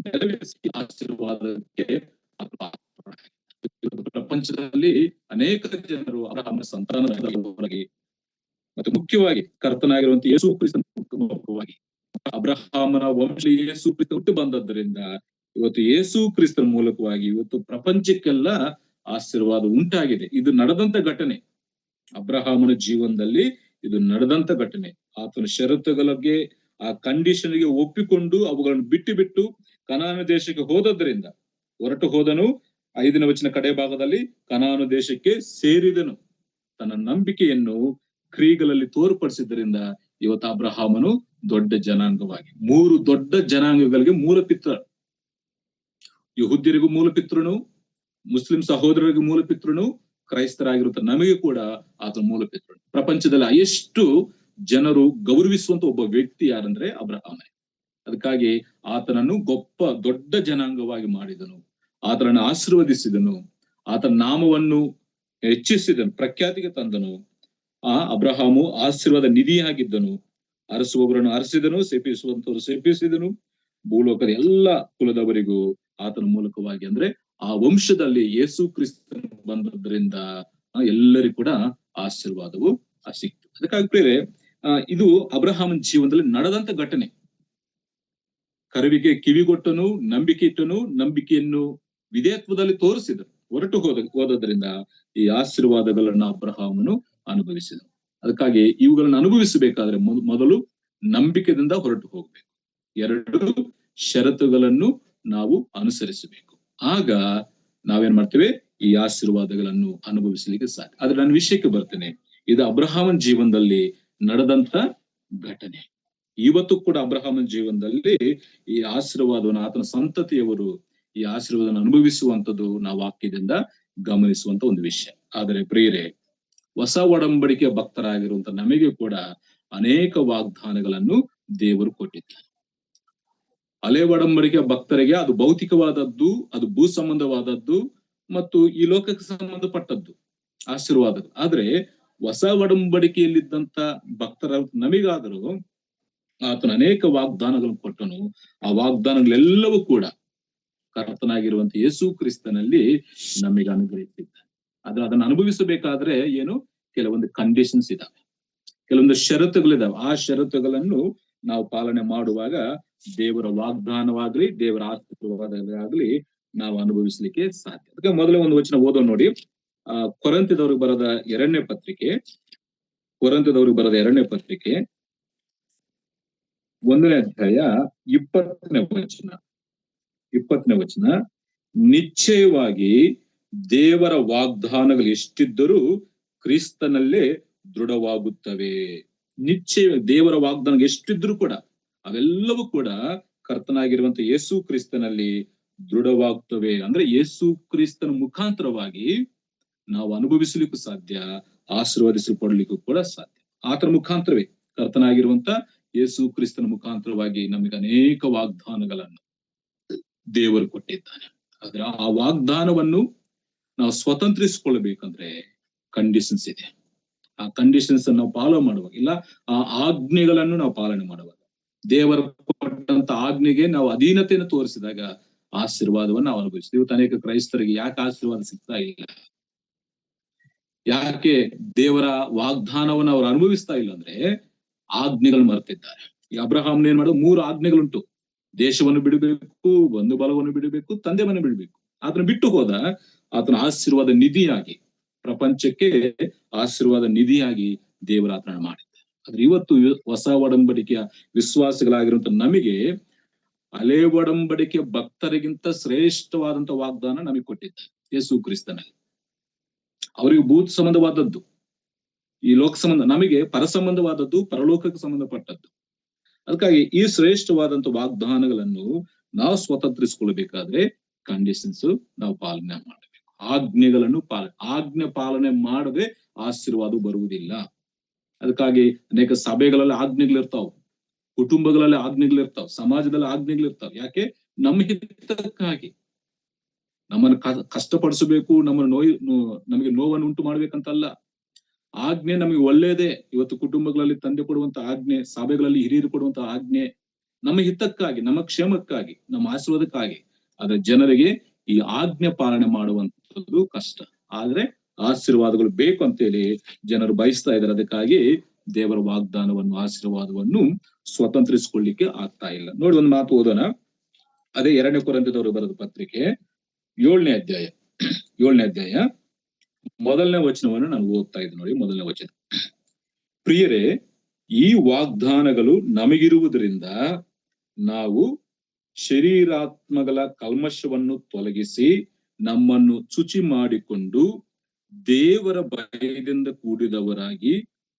ನೆರವೇರಿಸಿ ಆಶೀರ್ವಾದಕ್ಕೆ ಪ್ರಪಂಚದಲ್ಲಿ ಅನೇಕ ಜನರು ಅಬ್ರಹಾಮನ ಸಂತಾನವಾಗಿ ಮತ್ತು ಮುಖ್ಯವಾಗಿ ಕರ್ತನಾಗಿರುವಂತಹ ಯೇಸು ಕ್ರಿಸ್ತನ ಅಬ್ರಹಾಮನ ವಂಶ ಯೇಸು ಕ್ರಿಸ್ತ ಹುಟ್ಟು ಬಂದದ್ದರಿಂದ ಇವತ್ತು ಯೇಸು ಕ್ರಿಸ್ತನ ಮೂಲಕವಾಗಿ ಇವತ್ತು ಪ್ರಪಂಚಕ್ಕೆಲ್ಲ ಆಶೀರ್ವಾದ ಉಂಟಾಗಿದೆ. ಇದು ನಡೆದಂತ ಘಟನೆ, ಅಬ್ರಹಾಮನ ಜೀವನದಲ್ಲಿ ಇದು ನಡೆದಂತ ಘಟನೆ. ಆತನ ಷರತ್ತುಗಳಿಗೆ, ಆ ಕಂಡೀಷನ್ಗೆ ಒಪ್ಪಿಕೊಂಡು ಅವುಗಳನ್ನು ಬಿಟ್ಟು ಕನಾನ ದೇಶಕ್ಕೆ ಹೋದದ್ರಿಂದ ಹೊರಟು ಹೋದನು. 5ನೇ ವಚನ ಕಡೆ ಭಾಗದಲ್ಲಿ, ಕನಾನ ದೇಶಕ್ಕೆ ಸೇರಿದನು. ತನ್ನ ನಂಬಿಕೆಯನ್ನು ಕ್ರಿಯೆಗಳಲ್ಲಿ ತೋರ್ಪಡಿಸಿದ್ದರಿಂದ ಇವತ್ತು ಅಬ್ರಹಾಮನು ದೊಡ್ಡ ಜನಾಂಗವಾಗಿ, 3 ದೊಡ್ಡ ಜನಾಂಗಗಳಿಗೆ ಮೂಲ ಪಿತ್ರ. ಯಹೂದ್ಯರಿಗೂ ಮೂಲ ಪಿತೃನು, ಮುಸ್ಲಿಂ ಸಹೋದರರಿಗೂ ಮೂಲ ಪಿತೃನು, ಕ್ರೈಸ್ತರಾಗಿರುತ್ತ ನಮಗೆ ಕೂಡ ಆತನ ಮೂಲ ಪಿತೃನು. ಪ್ರಪಂಚದಲ್ಲಿ ಎಷ್ಟು ಜನರು ಗೌರವಿಸುವಂತ ಒಬ್ಬ ವ್ಯಕ್ತಿ ಯಾರಂದ್ರೆ ಅಬ್ರಹಾಮನೇ. ಅದಕ್ಕಾಗಿ ಆತನನ್ನು ದೊಡ್ಡ ಜನಾಂಗವಾಗಿ ಮಾಡಿದನು, ಆತನನ್ನು ಆಶೀರ್ವದಿಸಿದನು, ಆತನ ನಾಮವನ್ನು ಹೆಚ್ಚಿಸಿದನು, ಪ್ರಖ್ಯಾತಿಗೆ ತಂದನು. ಅಬ್ರಹಾಮು ಆಶೀರ್ವಾದ ನಿಧಿಯಾಗಿದ್ದನು. ಅರಸುವವರನ್ನು ಅರಸಿದನು, ಶಪಿಸುವಂತವರು ಶಪಿಸಿದನು. ಭೂಲೋಕದ ಎಲ್ಲ ಕುಲದವರಿಗೂ ಆತನ ಮೂಲಕವಾಗಿ ಅಂದ್ರೆ ಆ ವಂಶದಲ್ಲಿ ಯೇಸು ಕ್ರಿಸ್ತನು ಬಂದದ್ರಿಂದ ಎಲ್ಲರಿಗೂ ಕೂಡ ಆಶೀರ್ವಾದವು ಸಿಕ್ತು. ಅದಕ್ಕಾಗಿ ಪ್ರಿಯರೇ, ಇದು ಅಬ್ರಹಾಮನ ಜೀವನದಲ್ಲಿ ನಡೆದಂತ ಘಟನೆ. ಕರುವಿಗೆ ಕಿವಿಗೊಟ್ಟನು, ನಂಬಿಕೆ ಇಟ್ಟನು, ನಂಬಿಕೆಯನ್ನು ವಿಧೇಯತ್ವದಲ್ಲಿ ತೋರಿಸಿದನು, ಹೊರಟು ಹೋದದ್ರಿಂದ ಈ ಆಶೀರ್ವಾದಗಳನ್ನ ಅಬ್ರಹಾಮನು ಅನುಭವಿಸಿದನು. ಅದಕ್ಕಾಗಿ ಇವುಗಳನ್ನ ಅನುಭವಿಸಬೇಕಾದ್ರೆ ಮೊದಲು ನಂಬಿಕೆಯಿಂದ ಹೊರಟು ಹೋಗ್ಬೇಕು. 2 ಷರತ್ತುಗಳನ್ನು ನಾವು ಅನುಸರಿಸಬೇಕು. ಆಗ ನಾವೇನ್ ಮಾಡ್ತೇವೆ, ಈ ಆಶೀರ್ವಾದಗಳನ್ನು ಅನುಭವಿಸಲಿಕ್ಕೆ ಸಾಧ್ಯ. ಆದ್ರೆ ನನ್ನ ವಿಷಯಕ್ಕೆ ಬರ್ತೇನೆ. ಇದು ಅಬ್ರಹಾಮನ ಜೀವನದಲ್ಲಿ ನಡೆದಂತ ಘಟನೆ. ಇವತ್ತು ಕೂಡ ಅಬ್ರಹಾಮನ ಜೀವನದಲ್ಲಿ ಈ ಆಶೀರ್ವಾದವನ್ನು ಆತನ ಸಂತತಿಯವರು ಈ ಆಶೀರ್ವಾದವನ್ನು ಅನುಭವಿಸುವಂತದ್ದು ನಾವು ವಾಕ್ಯದಿಂದ ಗಮನಿಸುವಂತ ಒಂದು ವಿಷಯ. ಆದರೆ ಪ್ರಿಯರೇ, ಹೊಸ ಒಡಂಬಡಿಕೆಯ ಭಕ್ತರಾಗಿರುವಂತ ನಮಗೆ ಕೂಡ ಅನೇಕ ವಾಗ್ದಾನಗಳನ್ನು ದೇವರು ಕೊಟ್ಟಿದ್ದಾರೆ. ಹಳೆ ಒಡಂಬಡಿಕೆಯ ಭಕ್ತರಿಗೆ ಅದು ಭೌತಿಕವಾದದ್ದು, ಅದು ಭೂ ಸಂಬಂಧವಾದದ್ದು ಮತ್ತು ಈ ಲೋಕಕ್ಕೆ ಸಂಬಂಧಪಟ್ಟದ್ದು ಆಶೀರ್ವಾದ. ಆದ್ರೆ ಹೊಸ ಒಡಂಬಡಿಕೆಯಲ್ಲಿದ್ದಂತ ಭಕ್ತರ ನಮಗಾದರೂ ಆತನ ಅನೇಕ ವಾಗ್ದಾನಗಳನ್ನು ಕೊಟ್ಟನು. ಆ ವಾಗ್ದಾನಗಳೆಲ್ಲವೂ ಕೂಡ ಕರ್ತನಾಗಿರುವಂತ ಯೇಸು ಕ್ರಿಸ್ತನಲ್ಲಿ ನಮಗೆ ಅನುಗ್ರಹಿಸಿದ್ದಾನೆ. ಆದ್ರೆ ಅದನ್ನು ಅನುಭವಿಸಬೇಕಾದ್ರೆ ಕೆಲವೊಂದು ಕಂಡೀಷನ್ಸ್ ಇದಾವೆ, ಕೆಲವೊಂದು ಷರತ್ತುಗಳಿದಾವೆ. ಆ ಷರತ್ತುಗಳನ್ನು ನಾವು ಪಾಲನೆ ಮಾಡುವಾಗ ದೇವರ ವಾಗ್ದಾನವಾಗ್ಲಿ, ದೇವರ ಆಶೀರ್ವಾದಗಳಾಗ್ಲಿ ನಾವು ಅನುಭವಿಸಲಿಕ್ಕೆ ಸಾಧ್ಯ. ಅದಕ್ಕೆ ಮೊದಲೇ ಒಂದು ವಚನ ಓದೋಣ ನೋಡಿ. ಕೊರಿಂಥದವರಿಗೆ ಬರೆದ 2ನೇ ಪತ್ರಿಕೆ, 1ನೇ ಅಧ್ಯಾಯ 20ನೇ ವಚನ. ನಿಶ್ಚಯವಾಗಿ ದೇವರ ವಾಗ್ದಾನಗಳು ಎಷ್ಟಿದ್ದರೂ ಕ್ರಿಸ್ತನಲ್ಲೇ ದೃಢವಾಗುತ್ತವೆ. ನಿಶ್ಚಯ ದೇವರ ವಾಗ್ದಾನ ಎಷ್ಟಿದ್ರು ಕೂಡ ಅವೆಲ್ಲವೂ ಕೂಡ ಕರ್ತನಾಗಿರುವಂತ ಯೇಸು ಕ್ರಿಸ್ತನಲ್ಲಿ ದೃಢವಾಗ್ತವೆ. ಅಂದ್ರೆ ಯೇಸು ಕ್ರಿಸ್ತನ ಮುಖಾಂತರವಾಗಿ ನಾವು ಅನುಭವಿಸಲಿಕ್ಕೂ ಸಾಧ್ಯ, ಆಶೀರ್ವದಿಸಲ್ಪಡ್ಲಿಕ್ಕೂ ಕೂಡ ಸಾಧ್ಯ. ಆತನ ಮುಖಾಂತರವೇ, ಕರ್ತನಾಗಿರುವಂತ ಯೇಸು ಕ್ರಿಸ್ತನ ಮುಖಾಂತರವಾಗಿ ನಮಗೆ ಅನೇಕ ವಾಗ್ದಾನಗಳನ್ನು ದೇವರು ಕೊಟ್ಟಿದ್ದಾನೆ. ಆದ್ರೆ ಆ ವಾಗ್ದಾನವನ್ನು ನಾವು ಸ್ವತಂತ್ರಿಸಿಕೊಳ್ಳಬೇಕಂದ್ರೆ ಕಂಡೀಷನ್ಸ್ ಇದೆ. ಆ ಕಂಡೀಷನ್ಸ್ ನಾವು ಫಾಲೋ ಮಾಡುವಾಗ, ಇಲ್ಲ ಆ ಆಜ್ಞೆಗಳನ್ನು ನಾವು ಪಾಲನೆ ಮಾಡುವಾಗ, ದೇವರ ಕೊಟ್ಟಂತ ಆಜ್ಞೆಗೆ ನಾವು ಅಧೀನತೆಯನ್ನು ತೋರಿಸಿದಾಗ ಆಶೀರ್ವಾದವನ್ನು ನಾವು ಅನುಭವಿಸ್ತೀವಿ. ಇವತ್ತು ಅನೇಕ ಕ್ರೈಸ್ತರಿಗೆ ಯಾಕೆ ಆಶೀರ್ವಾದ ಸಿಗ್ತಾ ಇಲ್ಲ, ಯಾಕೆ ದೇವರ ವಾಗ್ದಾನವನ್ನು ಅವ್ರು ಅನುಭವಿಸ್ತಾ ಇಲ್ಲ ಅಂದ್ರೆ ಆಜ್ಞೆಗಳು ಮರೆತಿದ್ದಾರೆ. ಈ ಅಬ್ರಹಾಮನ ಏನ್ ಮಾಡೋದು, 3 ಆಜ್ಞೆಗಳುಂಟು. ದೇಶವನ್ನು ಬಿಡಬೇಕು, ಬಂಧು ಬಲವನ್ನು ಬಿಡಬೇಕು, ತಂದೆವನ್ನು ಬಿಡಬೇಕು. ಅದನ್ನ ಬಿಟ್ಟು ಹೋದ ಆತನ ಆಶೀರ್ವಾದ ನಿಧಿಯಾಗಿ, ಪ್ರಪಂಚಕ್ಕೆ ಆಶೀರ್ವಾದ ನಿಧಿಯಾಗಿ ದೇವರ ಆತನ ಮಾಡಿದ್ದಾರೆ. ಆದ್ರೆ ಇವತ್ತು ಹೊಸ ಒಡಂಬಡಿಕೆಯ ವಿಶ್ವಾಸಿಗಳಾಗಿರುವಂತ ನಮಗೆ ಹಳೆ ಒಡಂಬಡಿಕೆಯ ಭಕ್ತರಿಗಿಂತ ಶ್ರೇಷ್ಠವಾದಂತ ವಾಗ್ದಾನ ನಮಗೆ ಕೊಟ್ಟಿದ್ದಾರೆ ಯೇಸು ಕ್ರಿಸ್ತನಲ್ಲಿ. ಅವರಿಗೆ ಭೂತ ಸಂಬಂಧವಾದದ್ದು, ಈ ಲೋಕ ಸಂಬಂಧ, ನಮಗೆ ಪರ ಸಂಬಂಧವಾದದ್ದು, ಪರಲೋಕಕ್ಕೆ ಸಂಬಂಧಪಟ್ಟದ್ದು. ಅದಕ್ಕಾಗಿ ಈ ಶ್ರೇಷ್ಠವಾದಂತ ವಾಗ್ದಾನಗಳನ್ನು ನಾವು ಸ್ವತಂತ್ರಿಸಿಕೊಳ್ಬೇಕಾದ್ರೆ ಕಂಡೀಷನ್ಸ್ ನಾವು ಪಾಲನೆ ಮಾಡಬೇಕು. ಆಜ್ಞೆಗಳನ್ನು ಆಜ್ಞೆ ಪಾಲನೆ ಮಾಡದೆ ಆಶೀರ್ವಾದ ಬರುವುದಿಲ್ಲ. ಅದಕ್ಕಾಗಿ ಅನೇಕ ಸಭೆಗಳಲ್ಲಿ ಆಜ್ಞೆಗಳಿರ್ತಾವ, ಕುಟುಂಬಗಳಲ್ಲಿ ಆಜ್ಞೆಗಳಿರ್ತಾವ, ಸಮಾಜದಲ್ಲಿ ಆಜ್ಞೆಗಳಿರ್ತಾವ. ಯಾಕೆ? ನಮ್ಮ ಹಿತಕ್ಕಾಗಿ, ನಮ್ಮನ್ನು ಕಷ್ಟಪಡಿಸಬೇಕು, ನಮಗೆ ನೋವನ್ನು ಉಂಟು ಮಾಡ್ಬೇಕಂತಲ್ಲ. ಆಜ್ಞೆ ನಮಗೆ ಒಳ್ಳೇದೇ. ಇವತ್ತು ಕುಟುಂಬಗಳಲ್ಲಿ ತಂದೆ ಕೊಡುವಂತ ಆಜ್ಞೆ, ಸಭೆಗಳಲ್ಲಿ ಹಿರಿಯರು ಕೊಡುವಂತ ಆಜ್ಞೆ ನಮ್ಮ ಹಿತಕ್ಕಾಗಿ, ನಮ್ಮ ಕ್ಷೇಮಕ್ಕಾಗಿ, ನಮ್ಮ ಆಶೀರ್ವಾದಕ್ಕಾಗಿ. ಆದ್ರೆ ಜನರಿಗೆ ಈ ಆಜ್ಞೆ ಪಾಲನೆ ಮಾಡುವಂತದ್ದು ಕಷ್ಟ. ಆದ್ರೆ ಆಶೀರ್ವಾದಗಳು ಬೇಕು ಅಂತೇಳಿ ಜನರು ಬಯಸ್ತಾ ಇದ್ದಾರೆ. ಅದಕ್ಕಾಗಿ ದೇವರ ವಾಗ್ದಾನವನ್ನು, ಆಶೀರ್ವಾದವನ್ನು ಸ್ವತಂತ್ರಿಸಿಕೊಳ್ಳಿಕ್ಕೆ ಆಗ್ತಾ ಇಲ್ಲ. ನೋಡಿ, ಒಂದು ಮಾತು ಓದೋಣ. ಅದೇ 2ನೇ ಕೊರಿಂಥದವರು ಬರೆದ ಪತ್ರಿಕೆ 7ನೇ ಅಧ್ಯಾಯ 1ನೇ ವಚನವನ್ನು ನಾನು ಓದ್ತಾ ಇದ್ದೆ ನೋಡಿ. 1ನೇ ವಚನ. ಪ್ರಿಯರೇ, ಈ ವಾಗ್ದಾನಗಳು ನಮಗಿರುವುದರಿಂದ ನಾವು ಶರೀರಾತ್ಮಗಳ ಕಲ್ಮಶವನ್ನು ತೊಲಗಿಸಿ ನಮ್ಮನ್ನು ಶುಚಿ ಮಾಡಿಕೊಂಡು ದೇವರ ಭಯದಿಂದ ಕೂಡಿದವರಾಗಿ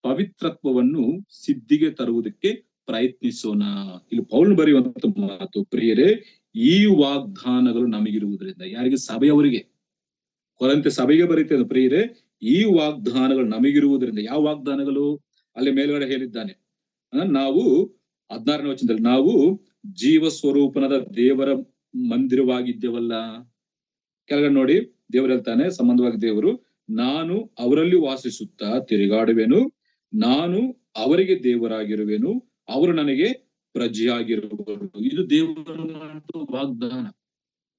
ಪವಿತ್ರತ್ವವನ್ನು ಸಿದ್ಧಿಗೆ ತರುವುದಕ್ಕೆ ಪ್ರಯತ್ನಿಸೋಣ. ಇಲ್ಲಿ ಪೌಲ್ ಬರೆಯುವಂತ ಮಾತು, ಪ್ರಿಯರೇ, ಈ ವಾಗ್ದಾನಗಳು ನಮಗಿರುವುದರಿಂದ. ಯಾರಿಗೆ? ಸಭೆಯವರಿಗೆ, ಕೊರಿಂಥ ಸಭೆಗೆ ಬರೀತೇನೆ. ಪ್ರಿಯರೇ, ಈ ವಾಗ್ದಾನಗಳು ನಮಗಿರುವುದರಿಂದ. ಯಾವ ವಾಗ್ದಾನಗಳು? ಅಲ್ಲಿ ಮೇಲ್ಗಡೆ ಹೇಳಿದ್ದಾನೆ, ನಾವು 16ನೇ ವಚನದಲ್ಲಿ ನಾವು ಜೀವ ಸ್ವರೂಪನಾದ ದೇವರ ಮಂದಿರವಾಗಿದ್ದೇವಲ್ಲ. ಕೆಳಗಡೆ ನೋಡಿ, ದೇವರು ಹೇಳ್ತಾನೆ ಸಂಬಂಧವಾಗಿ ದೇವರು, ನಾನು ಅವರಲ್ಲಿ ವಾಸಿಸುತ್ತಾ ತಿರುಗಾಡುವೆನು, ನಾನು ಅವರಿಗೆ ದೇವರಾಗಿರುವೆನು, ಅವರು ನನಗೆ ಪ್ರಜೆಯಾಗಿರುವರು. ಇದು ದೇವರ ವಾಗ್ದಾನ.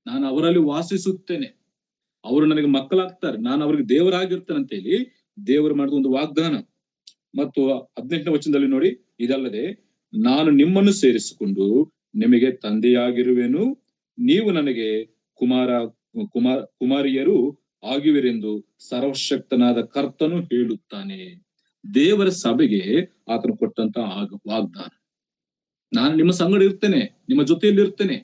ನಾನು ಅವರಲ್ಲಿ ವಾಸಿಸುತ್ತೇನೆ, ಅವರು ನನಗೆ ಮಕ್ಕಳಾಗ್ತಾರೆ, ನಾನು ಅವ್ರಿಗೆ ದೇವರಾಗಿರ್ತೇನೆ ಅಂತ ಹೇಳಿ ದೇವರು ಮಾಡಿದ ಒಂದು ವಾಗ್ದಾನ. ಮತ್ತು 18ನೇ ವಚನದಲ್ಲಿ ನೋಡಿ, ಇದಲ್ಲದೆ ನಾನು ನಿಮ್ಮನ್ನು ಸೇರಿಸಿಕೊಂಡು ನಿಮಗೆ ತಂದೆಯಾಗಿರುವೆನು, ನೀವು ನನಗೆ ಕುಮಾರಿಯರು ಆಗಿವೆರೆಂದು ಸರ್ವಶಕ್ತನಾದ ಕರ್ತನು ಹೇಳುತ್ತಾನೆ. ದೇವರ ಸಭೆಗೆ ಆತನು ಕೊಟ್ಟಂತ ವಾಗ್ದಾನ. ನಾನು ನಿಮ್ಮ ಸಂಗಡ ಇರ್ತೇನೆ, ನಿಮ್ಮ ಜೊತೆಯಲ್ಲಿ ಇರ್ತೇನೆ,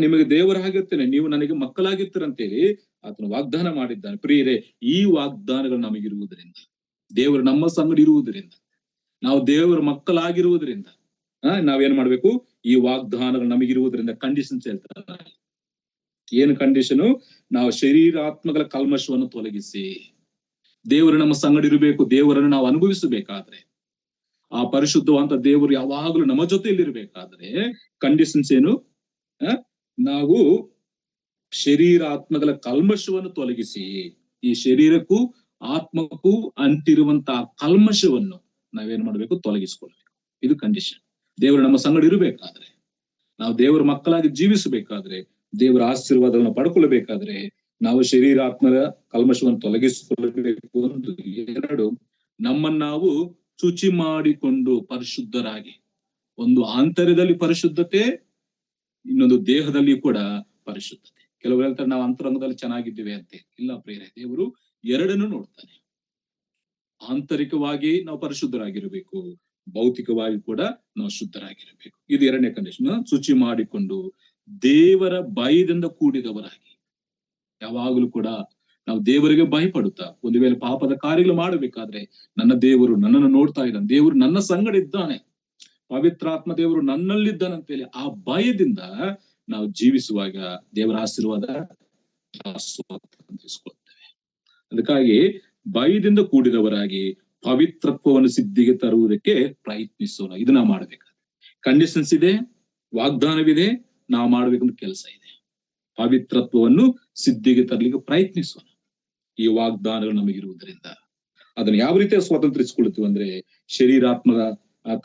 ನಿಮಗೆ ದೇವರಾಗಿರ್ತೇನೆ, ನೀವು ನನಗೆ ಮಕ್ಕಳಾಗಿರ್ತೀರಂತೇಳಿ ಆತನು ವಾಗ್ದಾನ ಮಾಡಿದ್ದಾನೆ. ಪ್ರಿಯರೇ, ಈ ವಾಗ್ದಾನಗಳು ನಮಗಿರುವುದರಿಂದ, ದೇವರು ನಮ್ಮ ಸಂಗಡ ಇರುವುದರಿಂದ, ನಾವು ದೇವರ ಮಕ್ಕಳಾಗಿರುವುದರಿಂದ ನಾವೇನ್ ಮಾಡ್ಬೇಕು? ಈ ವಾಗ್ದಾನಗಳು ನಮಗಿರುವುದರಿಂದ ಕಂಡೀಷನ್ಸ್ ಹೇಳ್ತಾರೆ. ಏನು ಕಂಡೀಷನು? ನಾವು ಶರೀರಾತ್ಮಗಳ ಕಲ್ಮಶವನ್ನು ತೊಲಗಿಸಿ ದೇವರು ನಮ್ಮ ಸಂಗಡ ಇರಬೇಕು. ದೇವರನ್ನು ನಾವು ಅನುಭವಿಸಬೇಕಾದ್ರೆ, ಆ ಪರಿಶುದ್ಧವಂತ ದೇವರು ಯಾವಾಗಲೂ ನಮ್ಮ ಜೊತೆಯಲ್ಲಿ ಇರಬೇಕಾದ್ರೆ ಕಂಡೀಷನ್ಸ್ ಏನು? ನಾವು ಶರೀರಾತ್ಮಗಳ ಕಲ್ಮಶವನ್ನು ತೊಲಗಿಸಿ, ಈ ಶರೀರಕ್ಕೂ ಆತ್ಮಕ್ಕೂ ಅಂಟಿರುವಂತಹ ಕಲ್ಮಶವನ್ನು ನಾವೇನ್ ಮಾಡ್ಬೇಕು? ತೊಲಗಿಸ್ಕೊಳ್ಬೇಕು. ಇದು ಕಂಡೀಷನ್. ದೇವರು ನಮ್ಮ ಸಂಗಡ ಇರಬೇಕಾದ್ರೆ, ನಾವು ದೇವರ ಮಕ್ಕಳಾಗಿ ಜೀವಿಸಬೇಕಾದ್ರೆ, ದೇವರ ಆಶೀರ್ವಾದವನ್ನು ಪಡ್ಕೊಳ್ಬೇಕಾದ್ರೆ ನಾವು ಶರೀರಾತ್ಮದ ಕಲ್ಮಶವನ್ನು ತೊಲಗಿಸಿಕೊಳ್ಳಬೇಕು. ಒಂದು. ಎರಡು, ನಮ್ಮನ್ನು ನಾವು ಶುಚಿ ಮಾಡಿಕೊಂಡು ಪರಿಶುದ್ಧರಾಗಿ, ಒಂದು ಆಂತರ್ಯದಲ್ಲಿ ಪರಿಶುದ್ಧತೆ, ಇನ್ನೊಂದು ದೇಹದಲ್ಲಿ ಕೂಡ ಪರಿಶುದ್ಧತೆ. ಕೆಲವರು ಹೇಳ್ತಾರೆ ನಾವು ಅಂತರಂಗದಲ್ಲಿ ಚೆನ್ನಾಗಿದ್ದೇವೆ ಅಂತೆ. ಇಲ್ಲ ಪ್ರಿಯರೇ, ದೇವರು ಎರಡನ್ನು ನೋಡ್ತಾನೆ. ಆಂತರಿಕವಾಗಿ ನಾವು ಪರಿಶುದ್ಧರಾಗಿರಬೇಕು, ಭೌತಿಕವಾಗಿ ಕೂಡ ನಾವು ಶುದ್ಧರಾಗಿರಬೇಕು. ಇದು ಎರಡನೇ ಕಂಡೀಷನ್. ಶುಚಿ ಮಾಡಿಕೊಂಡು ದೇವರ ಭಯದಿಂದ ಕೂಡಿದವರಾಗಿ, ಯಾವಾಗಲೂ ಕೂಡ ನಾವು ದೇವರಿಗೆ ಭಯಪಡುತ್ತಾ, ಒಂದು ವೇಳೆ ಪಾಪದ ಕಾರ್ಯಗಳು ಮಾಡಬೇಕಾದ್ರೆ ನನ್ನ ದೇವರು ನನ್ನನ್ನು ನೋಡ್ತಾ ಇದ್ದಾನೆ, ದೇವರು ನನ್ನ ಸಂಗಡ ಇದ್ದಾನೆ, ಪವಿತ್ರಾತ್ಮ ದೇವರು ನನ್ನಲ್ಲಿದ್ದಾನಂತೇಳಿ ಆ ಭಯದಿಂದ ನಾವು ಜೀವಿಸುವಾಗ ದೇವರ ಆಶೀರ್ವಾದ ಸ್ವಾತಂತ್ರಿಸಿಕೊಳ್ತೇವೆ. ಅದಕ್ಕಾಗಿ ಭಯದಿಂದ ಕೂಡಿದವರಾಗಿ ಪವಿತ್ರತ್ವವನ್ನು ಸಿದ್ಧಿಗೆ ತರುವುದಕ್ಕೆ ಪ್ರಯತ್ನಿಸೋಣ. ಇದು ನಾವು ಮಾಡ್ಬೇಕಾದ್ರೆ ಕಂಡೀಷನ್ಸ್ ಇದೆ, ವಾಗ್ದಾನವಿದೆ, ನಾವು ಮಾಡ್ಬೇಕಂತ ಕೆಲಸ ಇದೆ. ಪವಿತ್ರತ್ವವನ್ನು ಸಿದ್ಧಿಗೆ ತರಲಿಕ್ಕೆ ಪ್ರಯತ್ನಿಸೋಣ. ಈ ವಾಗ್ದಾನಗಳು ನಮಗಿರುವುದರಿಂದ ಅದನ್ನು ಯಾವ ರೀತಿಯ ಸ್ವಾತಂತ್ರಿಸಿಕೊಳ್ತೀವಿ ಅಂದ್ರೆ, ಶರೀರಾತ್ಮದ